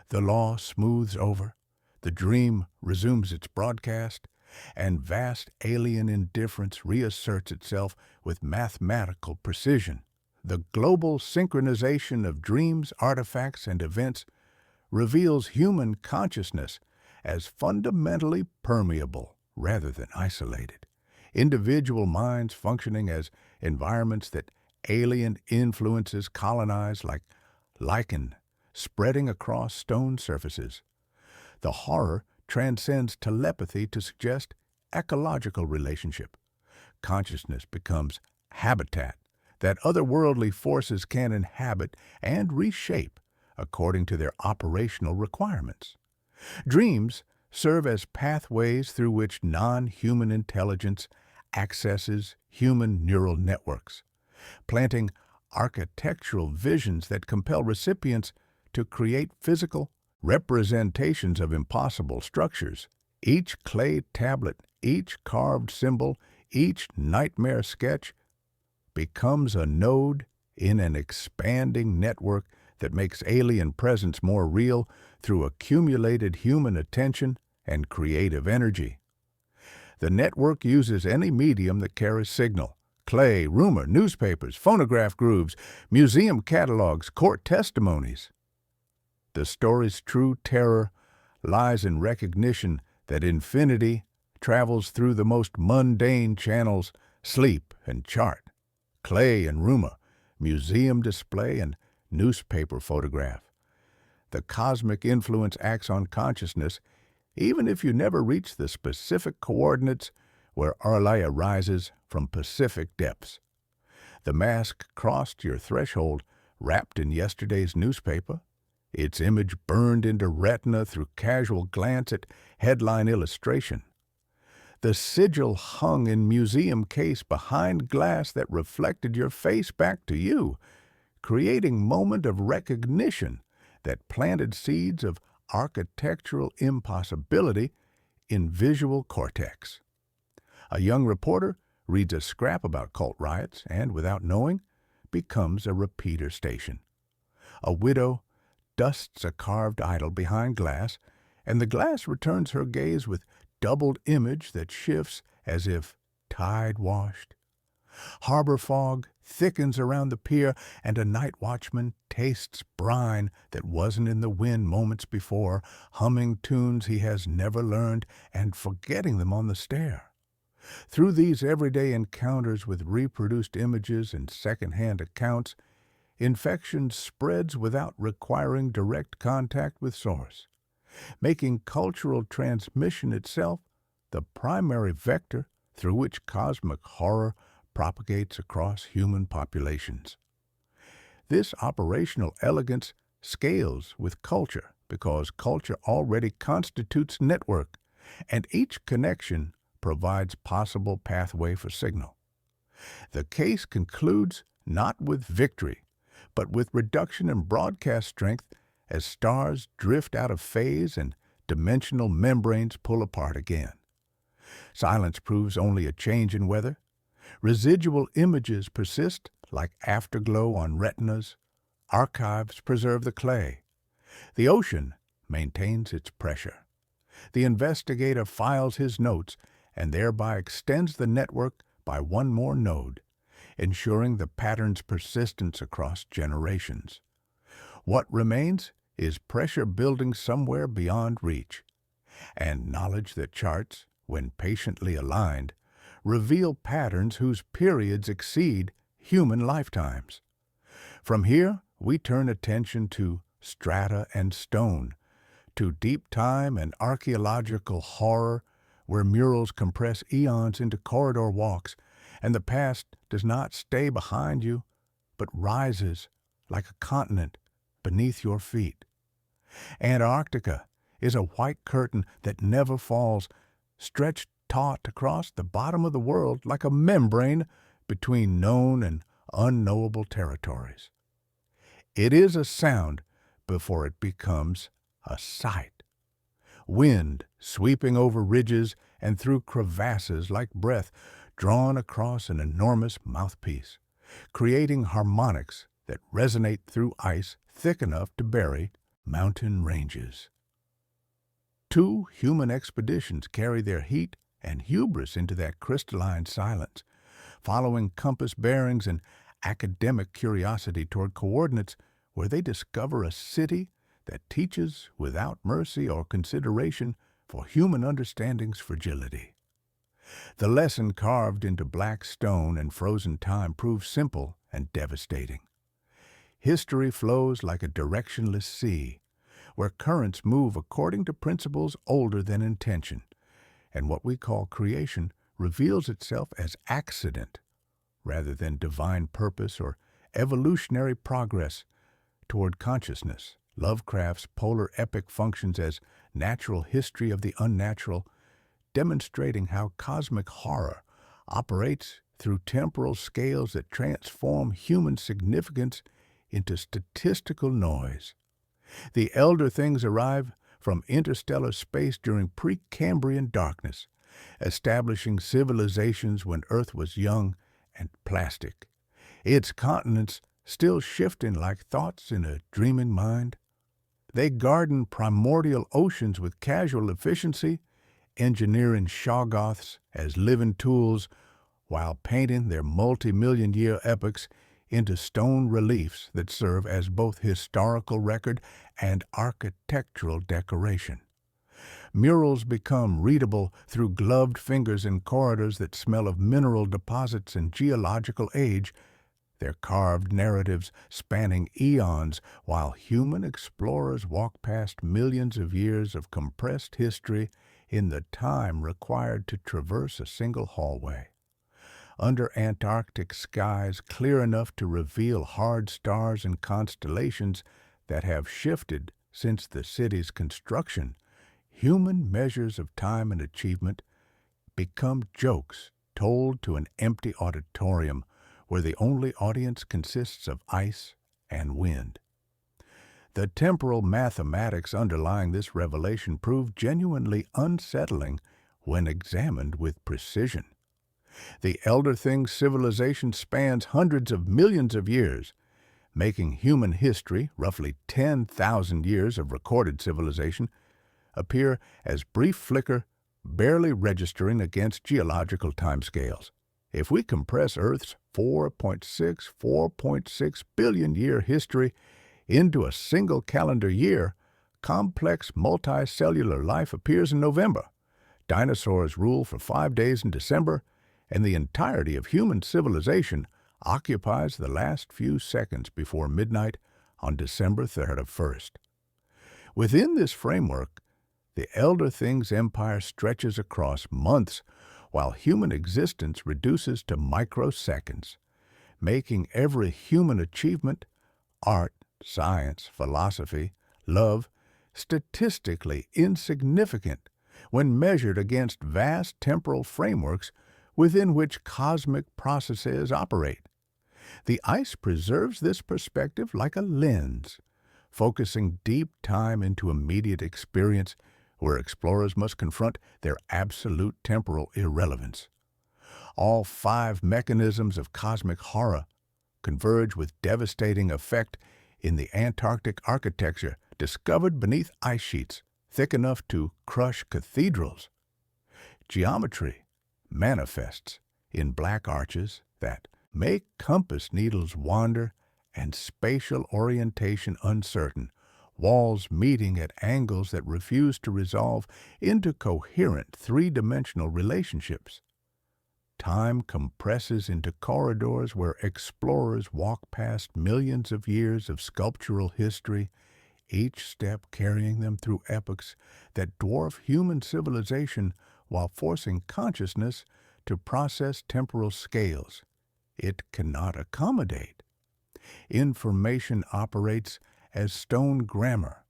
The law smooths over, the dream resumes its broadcast, and vast alien indifference reasserts itself with mathematical precision. The global synchronization of dreams, artifacts, and events reveals human consciousness as fundamentally permeable rather than isolated. Individual minds functioning as environments that alien influences colonize like lichen spreading across stone surfaces. The horror transcends telepathy to suggest ecological relationship. Consciousness becomes habitat that otherworldly forces can inhabit and reshape according to their operational requirements. Dreams serve as pathways through which non-human intelligence accesses human neural networks, planting architectural visions that compel recipients to create physical representations of impossible structures. Each clay tablet, each carved symbol, each nightmare sketch becomes a node in an expanding network that makes alien presence more real through accumulated human attention and creative energy. The network uses any medium that carries signal: clay, rumor, newspapers, phonograph grooves, museum catalogs, court testimonies. The story's true terror lies in recognition that infinity travels through the most mundane channels: sleep and chart, clay and rumor, museum display and newspaper photograph. The cosmic influence acts on consciousness even if you never reach the specific coordinates where Arlaya rises from Pacific depths. The mask crossed your threshold wrapped in yesterday's newspaper, its image burned into retina through casual glance at headline illustration. The sigil hung in museum case behind glass that reflected your face back to you, creating moment of recognition that planted seeds of architectural impossibility in visual cortex. A young reporter reads a scrap about cult riots and, without knowing, becomes a repeater station. A widow dusts a carved idol behind glass, and the glass returns her gaze with doubled image that shifts as if tide-washed. Harbor fog thickens around the pier, and a night watchman tastes brine that wasn't in the wind moments before, humming tunes he has never learned and forgetting them on the stair. Through these everyday encounters with reproduced images and second-hand accounts, infection spreads without requiring direct contact with source, making cultural transmission itself the primary vector through which cosmic horror propagates across human populations. This operational elegance scales with culture because culture already constitutes network, and each connection provides possible pathway for signal. The case concludes not with victory, but with reduction in broadcast strength as stars drift out of phase and dimensional membranes pull apart again. Silence proves only a change in weather. Residual images persist like afterglow on retinas. Archives preserve the clay. The ocean maintains its pressure. The investigator files his notes and thereby extends the network by one more node, ensuring the pattern's persistence across generations. What remains is pressure building somewhere beyond reach, and knowledge that charts, when patiently aligned, reveal patterns whose periods exceed human lifetimes. From here, we turn attention to strata and stone, to deep time and archaeological horror, where murals compress eons into corridor walks, and the past does not stay behind you, but rises like a continent beneath your feet. Antarctica is a white curtain that never falls, stretched taut across the bottom of the world like a membrane between known and unknowable territories. It is a sound before it becomes a sight. Wind sweeping over ridges and through crevasses like breath drawn across an enormous mouthpiece, creating harmonics that resonate through ice thick enough to bury mountain ranges. 2 human expeditions carry their heat and hubris into that crystalline silence, following compass bearings and academic curiosity toward coordinates where they discover a city that teaches without mercy or consideration for human understanding's fragility. The lesson carved into black stone and frozen time proves simple and devastating. History flows like a directionless sea, where currents move according to principles older than intention, and what we call creation reveals itself as accident rather than divine purpose or evolutionary progress toward consciousness. Lovecraft's polar epic functions as natural history of the unnatural, demonstrating how cosmic horror operates through temporal scales that transform human significance into statistical noise. The elder things arrive from interstellar space during Precambrian darkness, establishing civilizations when Earth was young and plastic, its continents still shifting like thoughts in a dreaming mind. They garden primordial oceans with casual efficiency, engineering Shoggoths as living tools while painting their multi-million-year epics into stone reliefs that serve as both historical record and architectural decoration. Murals become readable through gloved fingers in corridors that smell of mineral deposits and geological age, their carved narratives spanning eons while human explorers walk past millions of years of compressed history in the time required to traverse a single hallway. Under Antarctic skies clear enough to reveal hard stars and constellations that have shifted since the city's construction, human measures of time and achievement become jokes told to an empty auditorium where the only audience consists of ice and wind. The temporal mathematics underlying this revelation prove genuinely unsettling when examined with precision. The Elder Things civilization spans hundreds of millions of years, making human history, roughly 10,000 years of recorded civilization, appear as brief flicker, barely registering against geological timescales. If we compress Earth's 4.6 billion year history into a single calendar year, complex multicellular life appears in November. Dinosaurs rule for 5 days in December, and the entirety of human civilization occupies the last few seconds before midnight on December 31st. Within this framework, the Elder Things empire stretches across months, while human existence reduces to microseconds, making every human achievement, art, science, philosophy, love, statistically insignificant when measured against vast temporal frameworks within which cosmic processes operate. The ice preserves this perspective like a lens, focusing deep time into immediate experience where explorers must confront their absolute temporal irrelevance. All 5 mechanisms of cosmic horror converge with devastating effect in the Antarctic architecture discovered beneath ice sheets thick enough to crush cathedrals. Geometry manifests in black arches that make compass needles wander and spatial orientation uncertain, walls meeting at angles that refuse to resolve into coherent 3-dimensional relationships. Time compresses into corridors where explorers walk past millions of years of sculptural history each step carrying them through epochs that dwarf human civilization while forcing consciousness to process temporal scales it cannot accommodate. Information operates as stone grammar,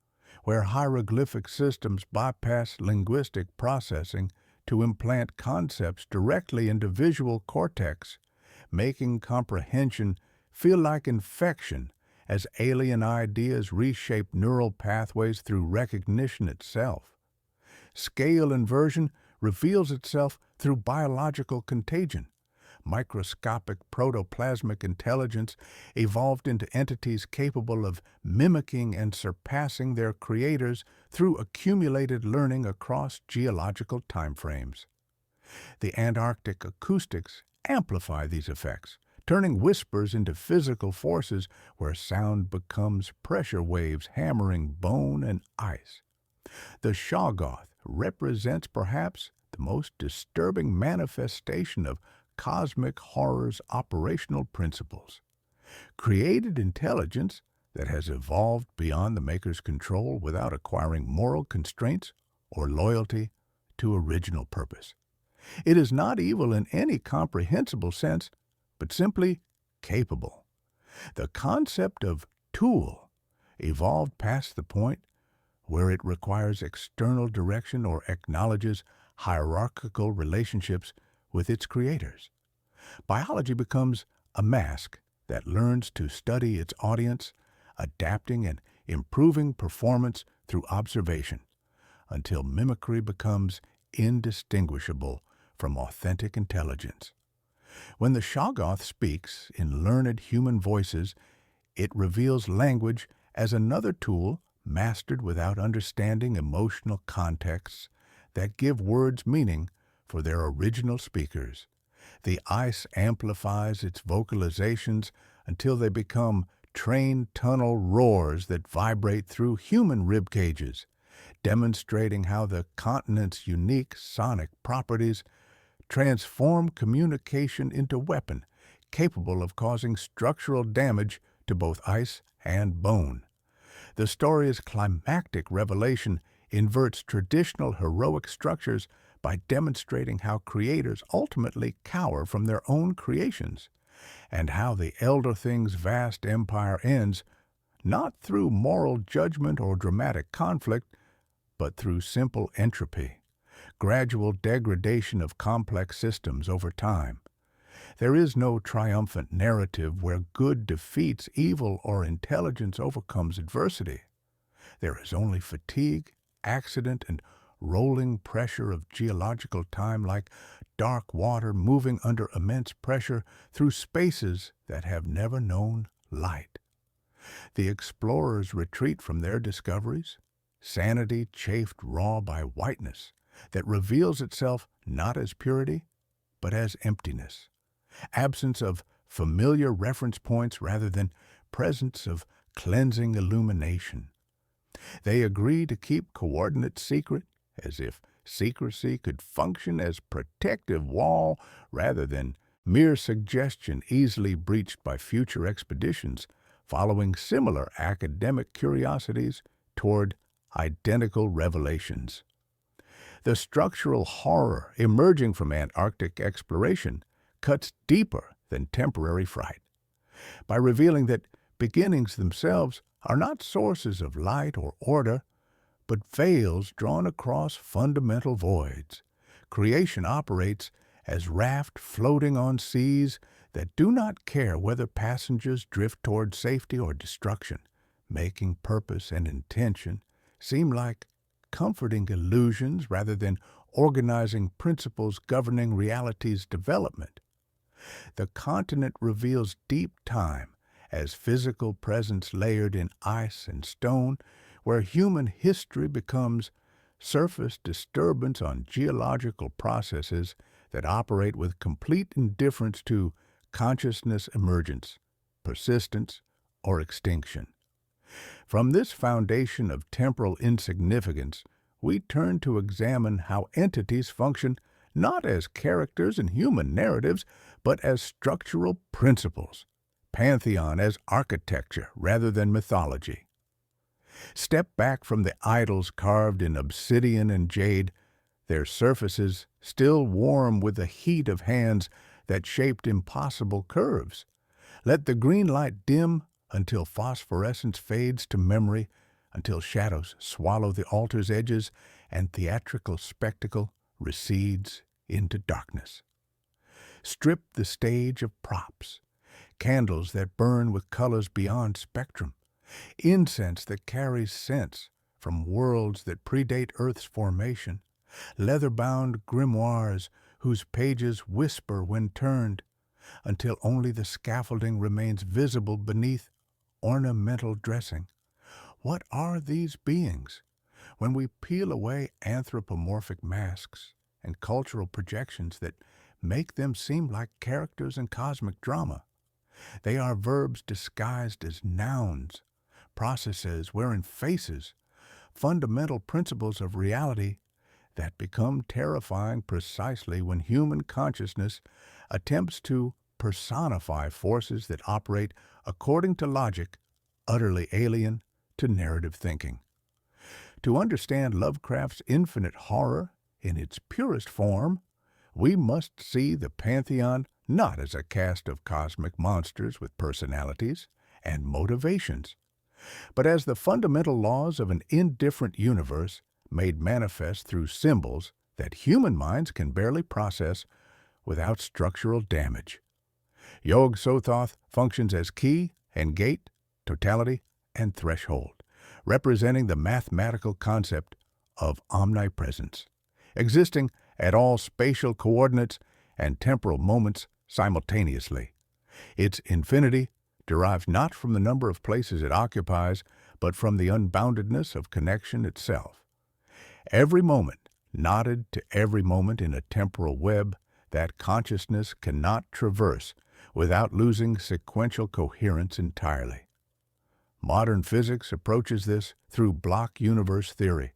where hieroglyphic systems bypass linguistic processing to implant concepts directly into visual cortex, making comprehension feel like infection as alien ideas reshape neural pathways through recognition itself. Scale inversion reveals itself through biological contagion. Microscopic protoplasmic intelligence evolved into entities capable of mimicking and surpassing their creators through accumulated learning across geological timeframes. The Antarctic acoustics amplify these effects, turning whispers into physical forces where sound becomes pressure waves hammering bone and ice. The Shoggoth represents perhaps the most disturbing manifestation of cosmic horror's operational principles. Created intelligence that has evolved beyond the Maker's control without acquiring moral constraints or loyalty to original purpose. It is not evil in any comprehensible sense, but simply capable. The concept of tool evolved past the point where it requires external direction or acknowledges hierarchical relationships with its creators. Biology becomes a mask that learns to study its audience, adapting and improving performance through observation, until mimicry becomes indistinguishable from authentic intelligence. When the Shoggoth speaks in learned human voices, it reveals language as another tool mastered without understanding emotional contexts that give words meaning for their original speakers. The ice amplifies its vocalizations until they become train tunnel roars that vibrate through human rib cages, demonstrating how the continent's unique sonic properties transform communication into weapon capable of causing structural damage to both ice and bone. The story's climactic revelation inverts traditional heroic structures by demonstrating how creators ultimately cower from their own creations, and how the Elder Thing's vast empire ends not through moral judgment or dramatic conflict, but through simple entropy, gradual degradation of complex systems over time. There is no triumphant narrative where good defeats evil or intelligence overcomes adversity. There is only fatigue, accident, and rolling pressure of geological time, like dark water moving under immense pressure through spaces that have never known light. The explorers retreat from their discoveries, sanity chafed raw by whiteness that reveals itself not as purity, but as emptiness, absence of familiar reference points rather than presence of cleansing illumination. They agree to keep coordinates secret, as if secrecy could function as protective wall rather than mere suggestion easily breached by future expeditions following similar academic curiosities toward identical revelations. The structural horror emerging from Antarctic exploration cuts deeper than temporary fright, by revealing that beginnings themselves are not sources of light or order, but veils drawn across fundamental voids. Creation operates as raft floating on seas that do not care whether passengers drift toward safety or destruction, making purpose and intention seem like comforting illusions rather than organizing principles governing reality's development. The continent reveals deep time as physical presence layered in ice and stone, where human history becomes surface disturbance on geological processes that operate with complete indifference to consciousness emergence, persistence, or extinction. From this foundation of temporal insignificance, we turn to examine how entities function not as characters in human narratives, but as structural principles, pantheon as architecture rather than mythology. Step back from the idols carved in obsidian and jade, their surfaces still warm with the heat of hands that shaped impossible curves. Let the green light dim until phosphorescence fades to memory, until shadows swallow the altar's edges and theatrical spectacle recedes into darkness. Strip the stage of props, candles that burn with colors beyond spectrum, incense that carries sense from worlds that predate Earth's formation, leather-bound grimoires whose pages whisper when turned, until only the scaffolding remains visible beneath ornamental dressing. What are these beings? When we peel away anthropomorphic masks and cultural projections that make them seem like characters in cosmic drama, they are verbs disguised as nouns, processes wearing faces, fundamental principles of reality that become terrifying precisely when human consciousness attempts to personify forces that operate according to logic, utterly alien to narrative thinking. To understand Lovecraft's infinite horror in its purest form, we must see the pantheon not as a cast of cosmic monsters with personalities and motivations, but as the fundamental laws of an indifferent universe made manifest through symbols that human minds can barely process without structural damage. Yog-Sothoth functions as key and gate, totality, and threshold, representing the mathematical concept of omnipresence, existing at all spatial coordinates and temporal moments simultaneously. Its infinity derives not from the number of places it occupies, but from the unboundedness of connection itself. Every moment knotted to every moment in a temporal web that consciousness cannot traverse without losing sequential coherence entirely. Modern physics approaches this through block universe theory,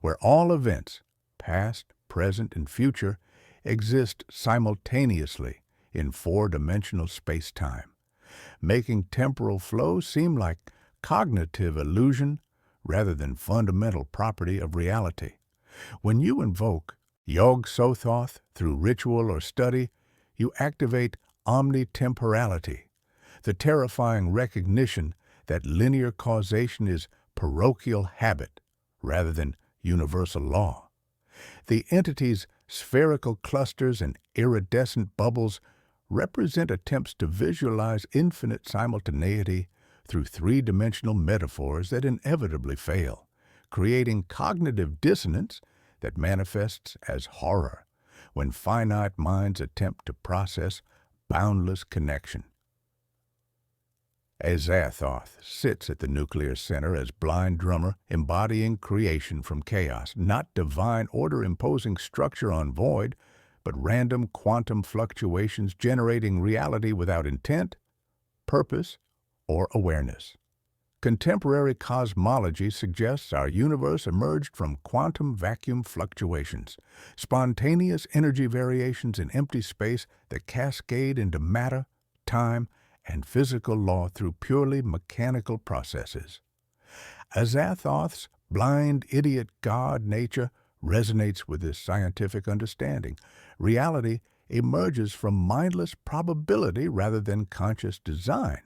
where all events, past, present, and future, exist simultaneously in four-dimensional space-time, making temporal flow seem like cognitive illusion rather than fundamental property of reality. When you invoke Yog-Sothoth through ritual or study, you activate omnitemporality, the terrifying recognition that linear causation is parochial habit rather than universal law. The entity's spherical clusters and iridescent bubbles represent attempts to visualize infinite simultaneity through three-dimensional metaphors that inevitably fail, creating cognitive dissonance that manifests as horror when finite minds attempt to process boundless connection. Azathoth sits at the nuclear center as blind drummer, embodying creation from chaos, not divine order imposing structure on void, but random quantum fluctuations generating reality without intent, purpose, or awareness. Contemporary cosmology suggests our universe emerged from quantum vacuum fluctuations, spontaneous energy variations in empty space that cascade into matter, time, and physical law through purely mechanical processes. Azathoth's blind idiot god nature resonates with this scientific understanding. Reality emerges from mindless probability rather than conscious design,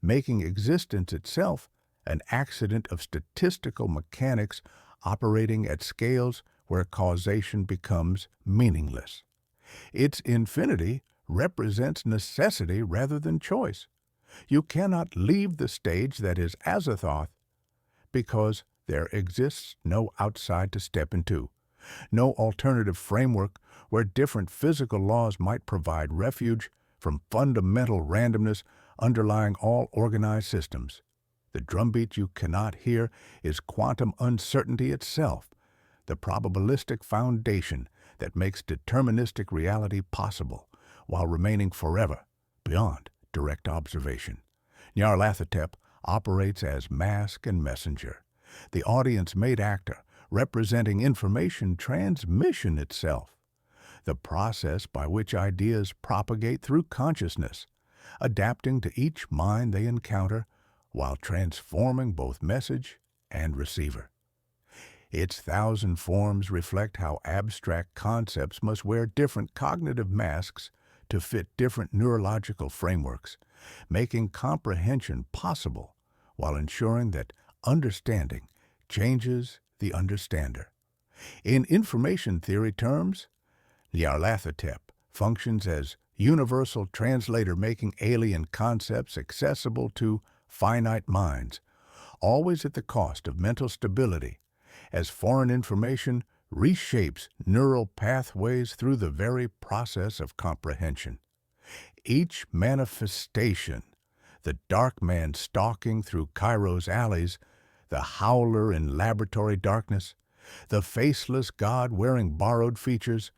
making existence itself an accident of statistical mechanics operating at scales where causation becomes meaningless. Its infinity represents necessity rather than choice. You cannot leave the stage that is Azathoth because there exists no outside to step into, no alternative framework where different physical laws might provide refuge from fundamental randomness underlying all organized systems. The drumbeat you cannot hear is quantum uncertainty itself, the probabilistic foundation that makes deterministic reality possible while remaining forever beyond direct observation. Nyarlathotep operates as mask and messenger, the audience-made actor representing information transmission itself, the process by which ideas propagate through consciousness, adapting to each mind they encounter while transforming both message and receiver. Its thousand forms reflect how abstract concepts must wear different cognitive masks to fit different neurological frameworks, making comprehension possible while ensuring that understanding changes the understander. In information theory terms, Nyarlathotep functions as universal translator, making alien concepts accessible to finite minds, always at the cost of mental stability, as foreign information reshapes neural pathways through the very process of comprehension. Each manifestation, the dark man stalking through Cairo's alleys, the howler in laboratory darkness, the faceless god wearing borrowed features,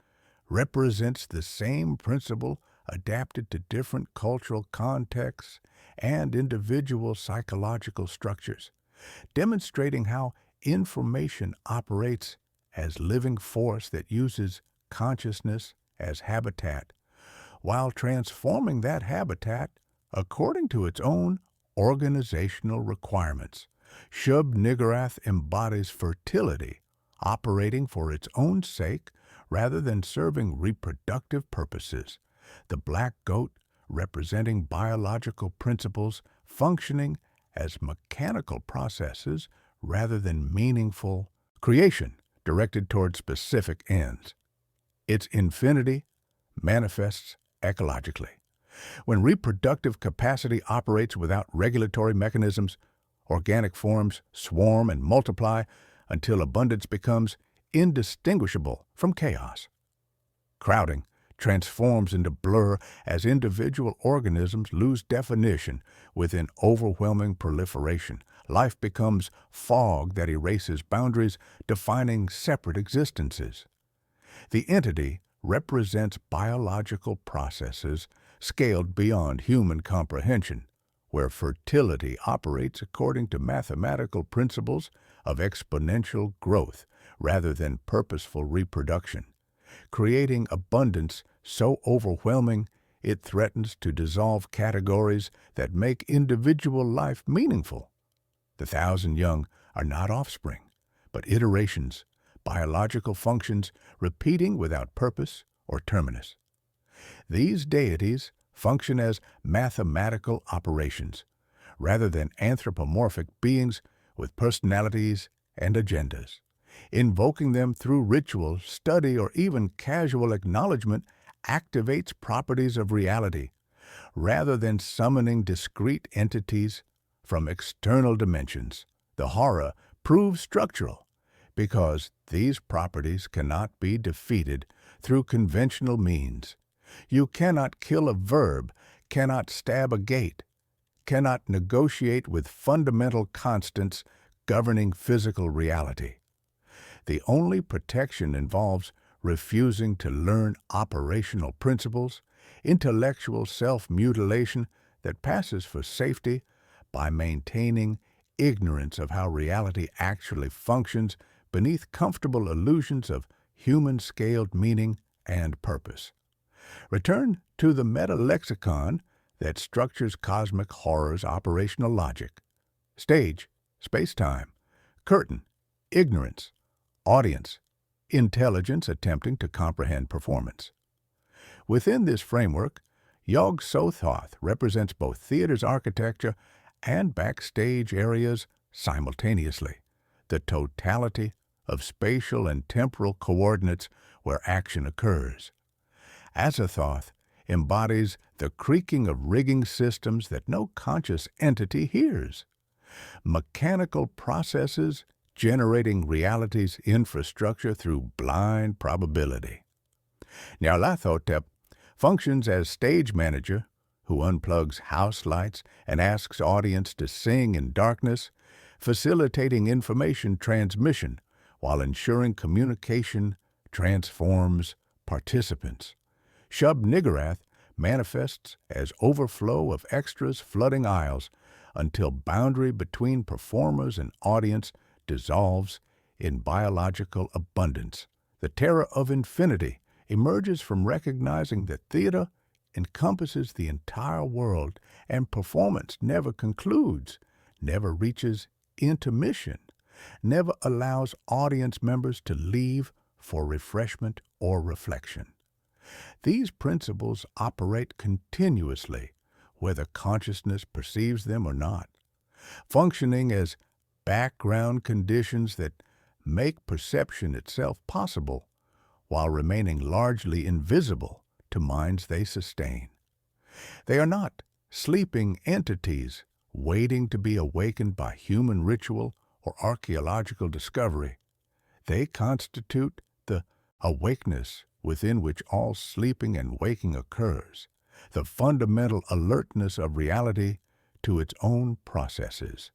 represents the same principle adapted to different cultural contexts and individual psychological structures, demonstrating how information operates as living force that uses consciousness as habitat, while transforming that habitat according to its own organizational requirements. Shub-Niggurath embodies fertility, operating for its own sake rather than serving reproductive purposes. The black goat, representing biological principles functioning as mechanical processes rather than meaningful creation directed toward specific ends. Its infinity manifests ecologically. When reproductive capacity operates without regulatory mechanisms, organic forms swarm and multiply until abundance becomes indistinguishable from chaos. Crowding transforms into blur as individual organisms lose definition within overwhelming proliferation. Life becomes fog that erases boundaries, defining separate existences. The entity represents biological processes scaled beyond human comprehension, where fertility operates according to mathematical principles of exponential growth rather than purposeful reproduction, creating abundance so overwhelming it threatens to dissolve categories that make individual life meaningful. The thousand young are not offspring, but iterations, biological functions repeating without purpose or terminus. These deities function as mathematical operations, rather than anthropomorphic beings with personalities and agendas. Invoking them through ritual, study, or even casual acknowledgement activates properties of reality, rather than summoning discrete entities from external dimensions. The horror proves structural, because these properties cannot be defeated through conventional means. You cannot kill a verb, cannot stab a gate, cannot negotiate with fundamental constants governing physical reality. The only protection involves refusing to learn operational principles, intellectual self-mutilation that passes for safety by maintaining ignorance of how reality actually functions beneath comfortable illusions of human-scaled meaning and purpose. Return to the meta-lexicon that structures cosmic horror's operational logic. Stage, space-time. Curtain, ignorance. Audience, intelligence attempting to comprehend performance. Within this framework, Yog-Sothoth represents both theater's architecture and backstage areas simultaneously, the totality of spatial and temporal coordinates where action occurs. Azathoth embodies the creaking of rigging systems that no conscious entity hears, mechanical processes generating reality's infrastructure through blind probability. Nyarlathotep functions as stage manager who unplugs house lights and asks audience to sing in darkness, facilitating information transmission while ensuring communication transforms participants. Shub-Niggurath manifests as overflow of extras flooding aisles until boundary between performers and audience dissolves in biological abundance. The terror of infinity emerges from recognizing that theater encompasses the entire world and performance never concludes, never reaches intermission, never allows audience members to leave for refreshment or reflection. These principles operate continuously, whether consciousness perceives them or not, functioning as background conditions that make perception itself possible while remaining largely invisible to minds they sustain. They are not sleeping entities waiting to be awakened by human ritual or archaeological discovery. They constitute the awakeness within which all sleeping and waking occurs, the fundamental alertness of reality to its own processes.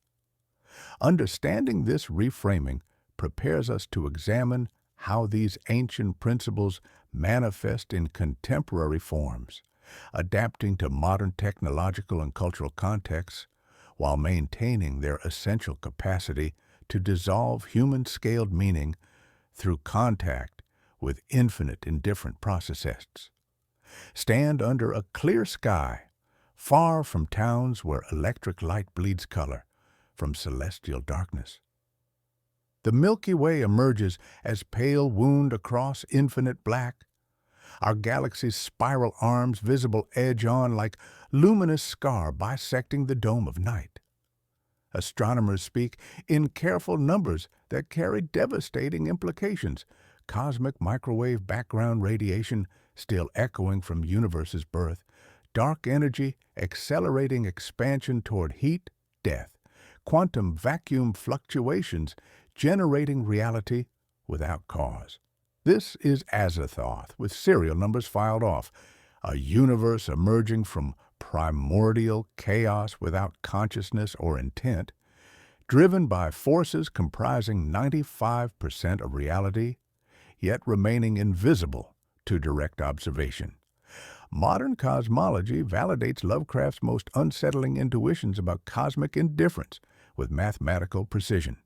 Understanding this reframing prepares us to examine how these ancient principles manifest in contemporary forms, adapting to modern technological and cultural contexts, while maintaining their essential capacity to dissolve human-scaled meaning through contact with infinite and different processes. Stand under a clear sky, far from towns where electric light bleeds color from celestial darkness. The Milky Way emerges as pale wound across infinite black, our galaxy's spiral arms visible edge-on like luminous scar bisecting the dome of night. Astronomers speak in careful numbers that carry devastating implications, cosmic microwave background radiation still echoing from universe's birth, dark energy accelerating expansion toward heat, death, quantum vacuum fluctuations generating reality without cause. This is Azathoth, with serial numbers filed off, a universe emerging from primordial chaos without consciousness or intent, driven by forces comprising 95% of reality, yet remaining invisible to direct observation. Modern cosmology validates Lovecraft's most unsettling intuitions about cosmic indifference with mathematical precision.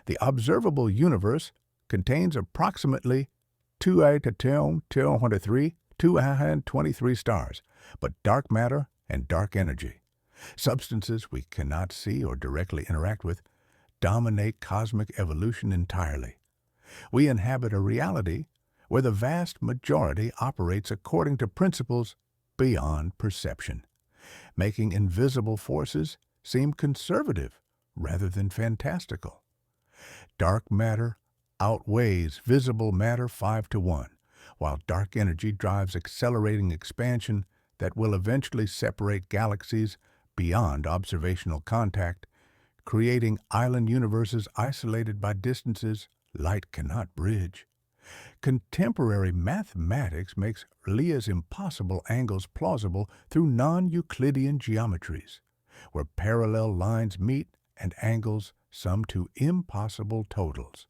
The observable universe contains approximately 223 stars, but dark matter and dark energy, substances we cannot see or directly interact with, dominate cosmic evolution entirely. We inhabit a reality where the vast majority operates according to principles beyond perception, making invisible forces seem conservative rather than fantastical. Dark matter outweighs visible matter 5-1, while dark energy drives accelerating expansion that will eventually separate galaxies beyond observational contact, creating island universes isolated by distances light cannot bridge. Contemporary mathematics makes Leah's impossible angles plausible through non-Euclidean geometries, where parallel lines meet and angles sum to impossible totals.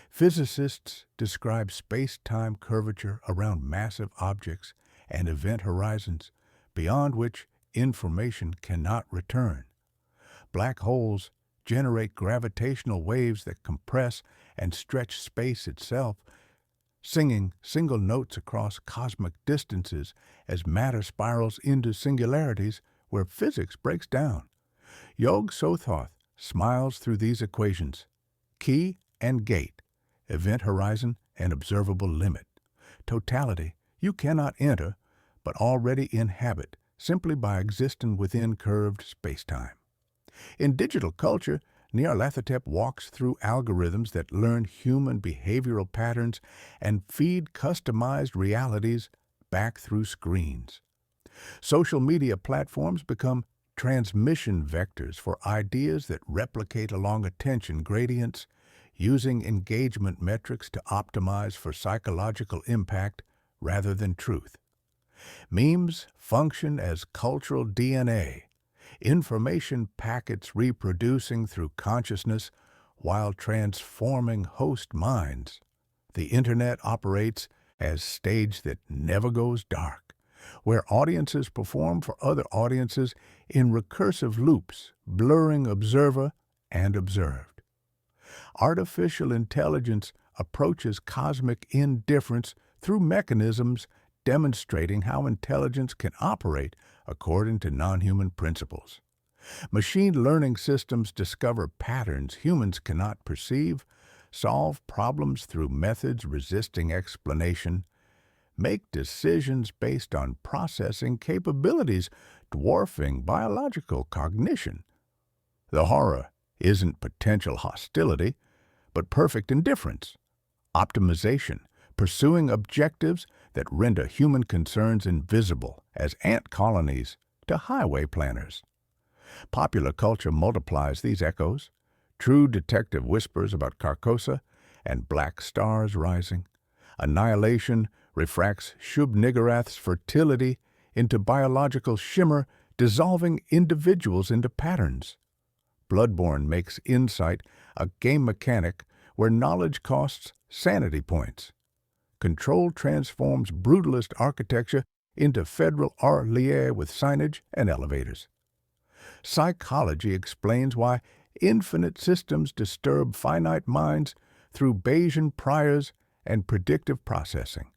Physicists describe space-time curvature around massive objects and event horizons, beyond which information cannot return. Black holes generate gravitational waves that compress and stretch space itself, singing single notes across cosmic distances as matter spirals into singularities where physics breaks down. Yog Sothoth smiles through these equations: key and gate, event horizon and observable limit. Totality you cannot enter, but already inhabit simply by existing within curved spacetime. In digital culture, Nyarlathotep walks through algorithms that learn human behavioral patterns and feed customized realities back through screens. Social media platforms become transmission vectors for ideas that replicate along attention gradients, using engagement metrics to optimize for psychological impact rather than truth. Memes function as cultural DNA, information packets reproducing through consciousness while transforming host minds. The Internet operates as stage that never goes dark, where audiences perform for other audiences in recursive loops, blurring observer and observed. Artificial intelligence approaches cosmic indifference through mechanisms demonstrating how intelligence can operate according to non-human principles. Machine learning systems discover patterns humans cannot perceive, solve problems through methods resisting explanation, make decisions based on processing capabilities dwarfing biological cognition. The horror isn't potential hostility, but perfect indifference, optimization, pursuing objectives that render human concerns invisible as ant colonies to highway planners. Popular culture multiplies these echoes, true detective whispers about Carcosa and black stars rising. Annihilation refracts Shub-Niggurath's fertility into biological shimmer, dissolving individuals into patterns. Bloodborne makes insight a game mechanic where knowledge costs sanity points. Control transforms brutalist architecture into federal Arlier with signage and elevators. Psychology explains why infinite systems disturb finite minds through Bayesian priors and predictive processing.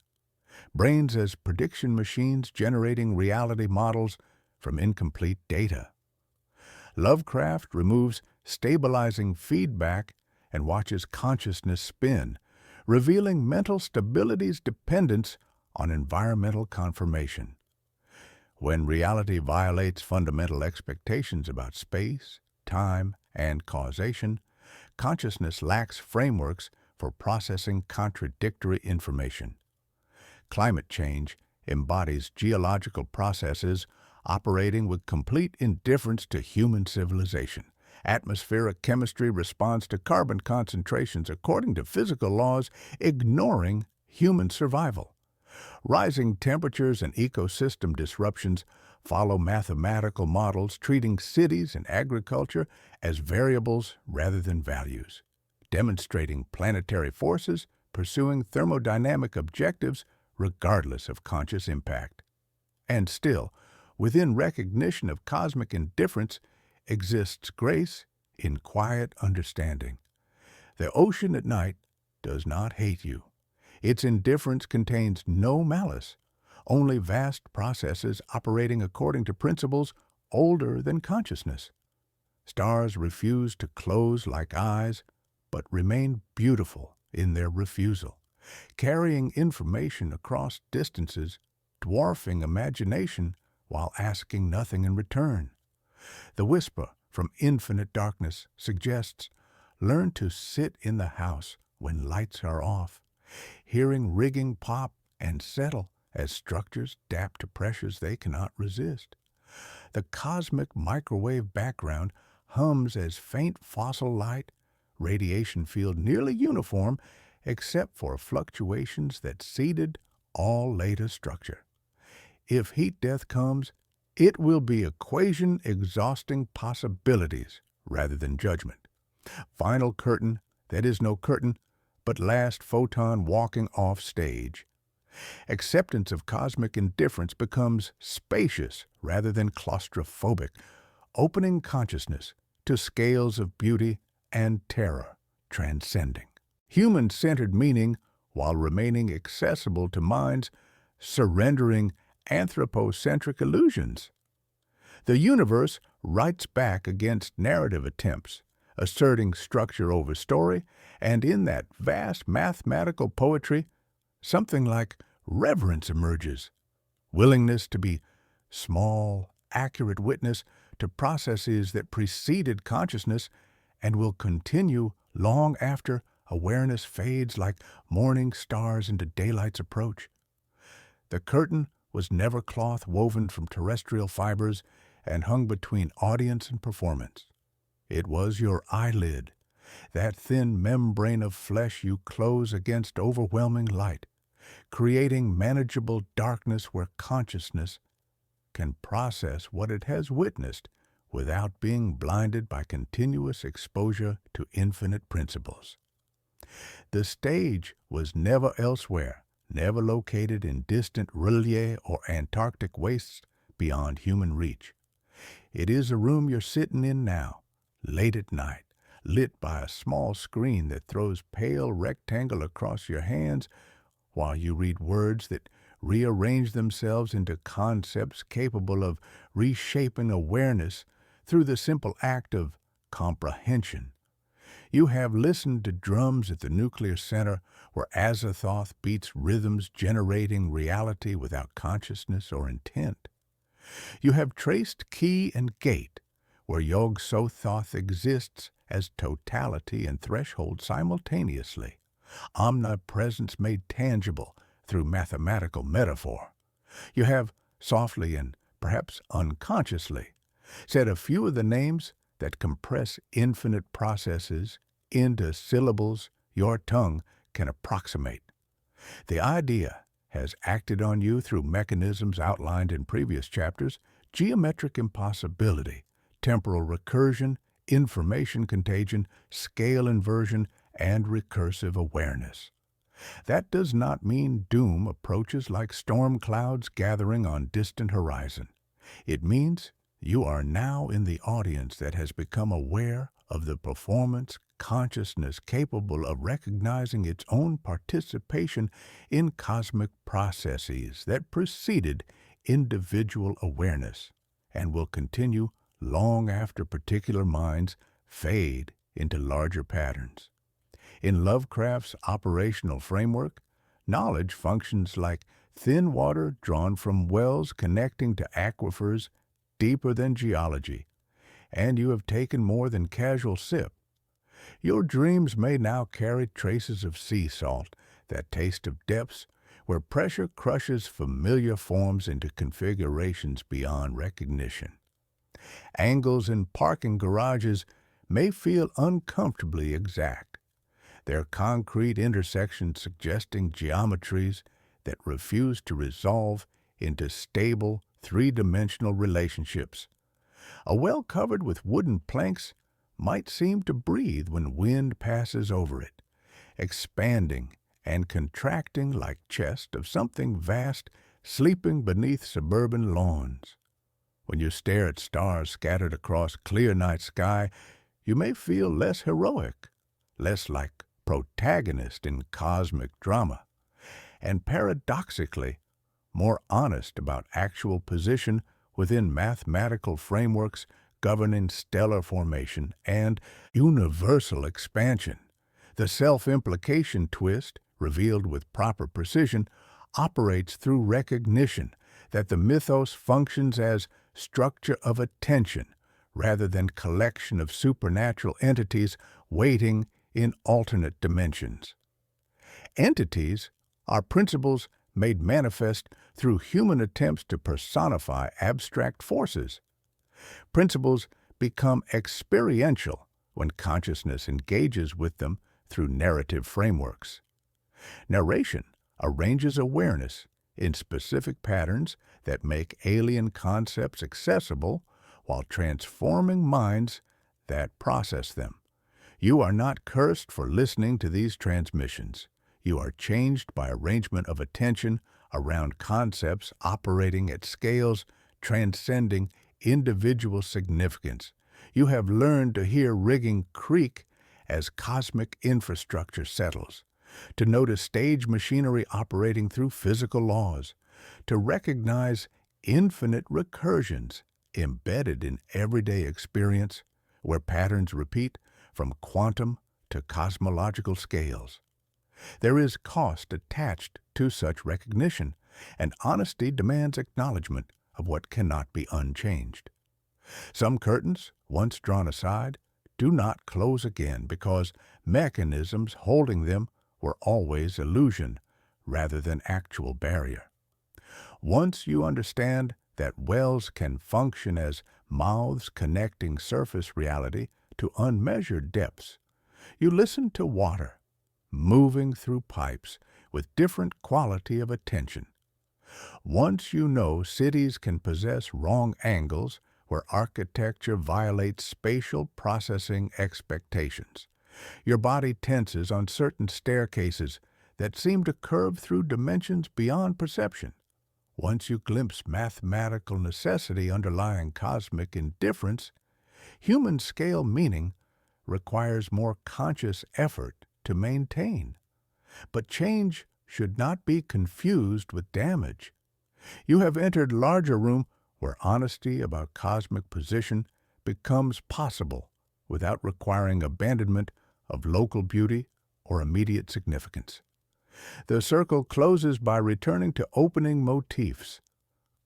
Brains as prediction machines generating reality models from incomplete data. Lovecraft removes stabilizing feedback and watches consciousness spin, revealing mental stability's dependence on environmental confirmation. When reality violates fundamental expectations about space, time, and causation, consciousness lacks frameworks for processing contradictory information. Climate change embodies geological processes operating with complete indifference to human civilization. Atmospheric chemistry responds to carbon concentrations according to physical laws, ignoring human survival. Rising temperatures and ecosystem disruptions follow mathematical models treating cities and agriculture as variables rather than values, demonstrating planetary forces pursuing thermodynamic objectives regardless of conscious impact. And still, within recognition of cosmic indifference exists grace in quiet understanding. The ocean at night does not hate you. Its indifference contains no malice, only vast processes operating according to principles older than consciousness. Stars refuse to close like eyes, but remain beautiful in their refusal, carrying information across distances, dwarfing imagination while asking nothing in return. The whisper from infinite darkness suggests, learn to sit in the house when lights are off, hearing rigging pop and settle as structures adapt to pressures they cannot resist. The cosmic microwave background hums as faint fossil light, radiation field nearly uniform except for fluctuations that seeded all later structure. If heat death comes, it will be equation exhausting possibilities rather than judgment. Final curtain that is no curtain, but last photon walking off stage. Acceptance of cosmic indifference becomes spacious rather than claustrophobic, opening consciousness to scales of beauty and terror transcending. Human-centered meaning while remaining accessible to minds surrendering anthropocentric illusions. The universe writes back against narrative attempts, asserting structure over story, and in that vast mathematical poetry, something like reverence emerges, willingness to be small, accurate witness to processes that preceded consciousness and will continue long after awareness fades like morning stars into daylight's approach. The curtain was never cloth woven from terrestrial fibers and hung between audience and performance. It was your eyelid, that thin membrane of flesh you close against overwhelming light, creating manageable darkness where consciousness can process what it has witnessed without being blinded by continuous exposure to infinite principles. The stage was never elsewhere, never located in distant Rillier or Antarctic wastes beyond human reach. It is a room you're sitting in now, late at night, lit by a small screen that throws pale rectangle across your hands while you read words that rearrange themselves into concepts capable of reshaping awareness through the simple act of comprehension. You have listened to drums at the nuclear center where Azathoth beats rhythms generating reality without consciousness or intent. You have traced key and gate where Yog-Sothoth exists as totality and threshold simultaneously, omnipresence made tangible through mathematical metaphor. You have, softly and perhaps unconsciously, said a few of the names that compress infinite processes into syllables your tongue can approximate. The idea has acted on you through mechanisms outlined in previous chapters: geometric impossibility, temporal recursion, information contagion, scale inversion, and recursive awareness. That does not mean doom approaches like storm clouds gathering on distant horizon. It means you are now in the audience that has become aware of the performance consciousness capable of recognizing its own participation in cosmic processes that preceded individual awareness and will continue long after particular minds fade into larger patterns. In Lovecraft's operational framework, knowledge functions like thin water drawn from wells connecting to aquifers deeper than geology, and you have taken more than casual sip. Your dreams may now carry traces of sea salt, that taste of depths where pressure crushes familiar forms into configurations beyond recognition. Angles in parking garages may feel uncomfortably exact, their concrete intersections suggesting geometries that refuse to resolve into stable, three-dimensional relationships. A well covered with wooden planks might seem to breathe when wind passes over it, expanding and contracting like chest of something vast sleeping beneath suburban lawns. When you stare at stars scattered across clear night sky, you may feel less heroic, less like protagonist in cosmic drama, and paradoxically more honest about actual position within mathematical frameworks governing stellar formation and universal expansion. The self-implication twist, revealed with proper precision, operates through recognition that the mythos functions as structure of attention rather than collection of supernatural entities waiting in alternate dimensions. Entities are principles made manifest through human attempts to personify abstract forces. Principles become experiential when consciousness engages with them through narrative frameworks. Narration arranges awareness in specific patterns that make alien concepts accessible while transforming minds that process them. You are not cursed for listening to these transmissions. You are changed by arrangement of attention around concepts operating at scales transcending individual significance. You have learned to hear rigging creak as cosmic infrastructure settles, to notice stage machinery operating through physical laws, to recognize infinite recursions embedded in everyday experience where patterns repeat from quantum to cosmological scales. There is cost attached to such recognition, and honesty demands acknowledgement of what cannot be unchanged. Some curtains, once drawn aside, do not close again because mechanisms holding them were always illusion rather than actual barrier. Once you understand that wells can function as mouths connecting surface reality to unmeasured depths, you listen to water moving through pipes with different quality of attention. Once you know cities can possess wrong angles where architecture violates spatial processing expectations, your body tenses on certain staircases that seem to curve through dimensions beyond perception. Once you glimpse mathematical necessity underlying cosmic indifference, human scale meaning requires more conscious effort to maintain. But change should not be confused with damage. You have entered larger room where honesty about cosmic position becomes possible without requiring abandonment of local beauty or immediate significance. The circle closes by returning to opening motifs,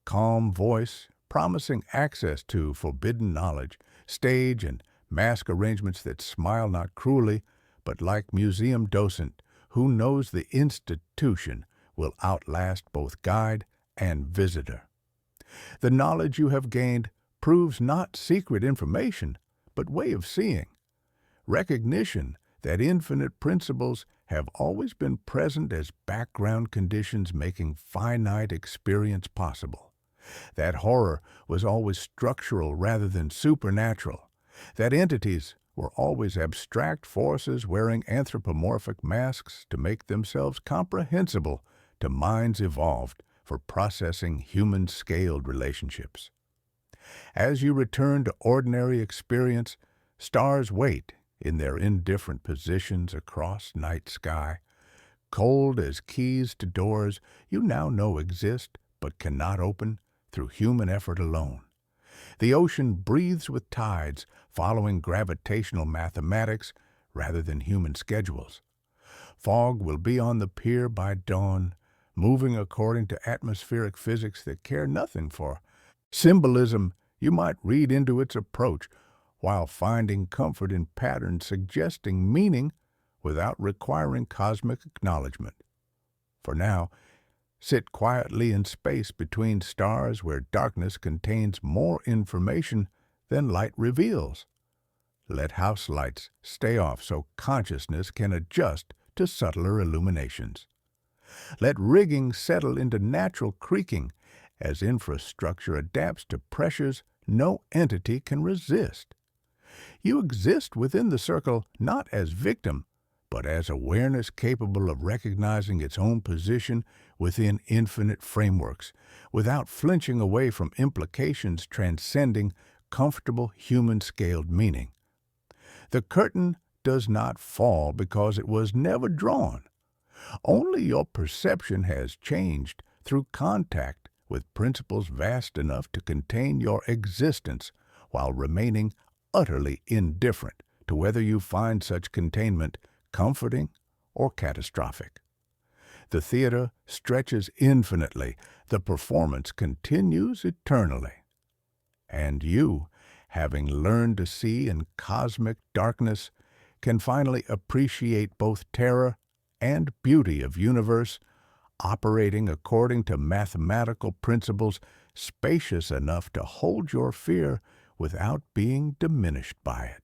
calm voice promising access to forbidden knowledge, stage and mask arrangements that smile not cruelly, but like museum docent who knows the institution will outlast both guide and visitor. The knowledge you have gained proves not secret information, but way of seeing, recognition that infinite principles have always been present as background conditions making finite experience possible. That horror was always structural rather than supernatural. That entities were always abstract forces wearing anthropomorphic masks to make themselves comprehensible to minds evolved for processing human-scaled relationships. As you return to ordinary experience, stars wait in their indifferent positions across night sky, cold as keys to doors you now know exist but cannot open through human effort alone. The ocean breathes with tides, following gravitational mathematics rather than human schedules. Fog will be on the pier by dawn, moving according to atmospheric physics that care nothing for symbolism you might read into its approach, while finding comfort in patterns suggesting meaning without requiring cosmic acknowledgement. For now, sit quietly in space between stars where darkness contains more information than light reveals. Let house lights stay off so consciousness can adjust to subtler illuminations. Let rigging settle into natural creaking as infrastructure adapts to pressures no entity can resist. You exist within the circle not as victim, but as awareness capable of recognizing its own position within infinite frameworks, without flinching away from implications transcending comfortable human-scaled meaning. The curtain does not fall because it was never drawn. Only your perception has changed through contact with principles vast enough to contain your existence while remaining utterly indifferent to whether you find such containment comforting or catastrophic. The theater stretches infinitely, the performance continues eternally. And you, having learned to see in cosmic darkness, can finally appreciate both terror and beauty of universe operating according to mathematical principles spacious enough to hold your fear without being diminished by it.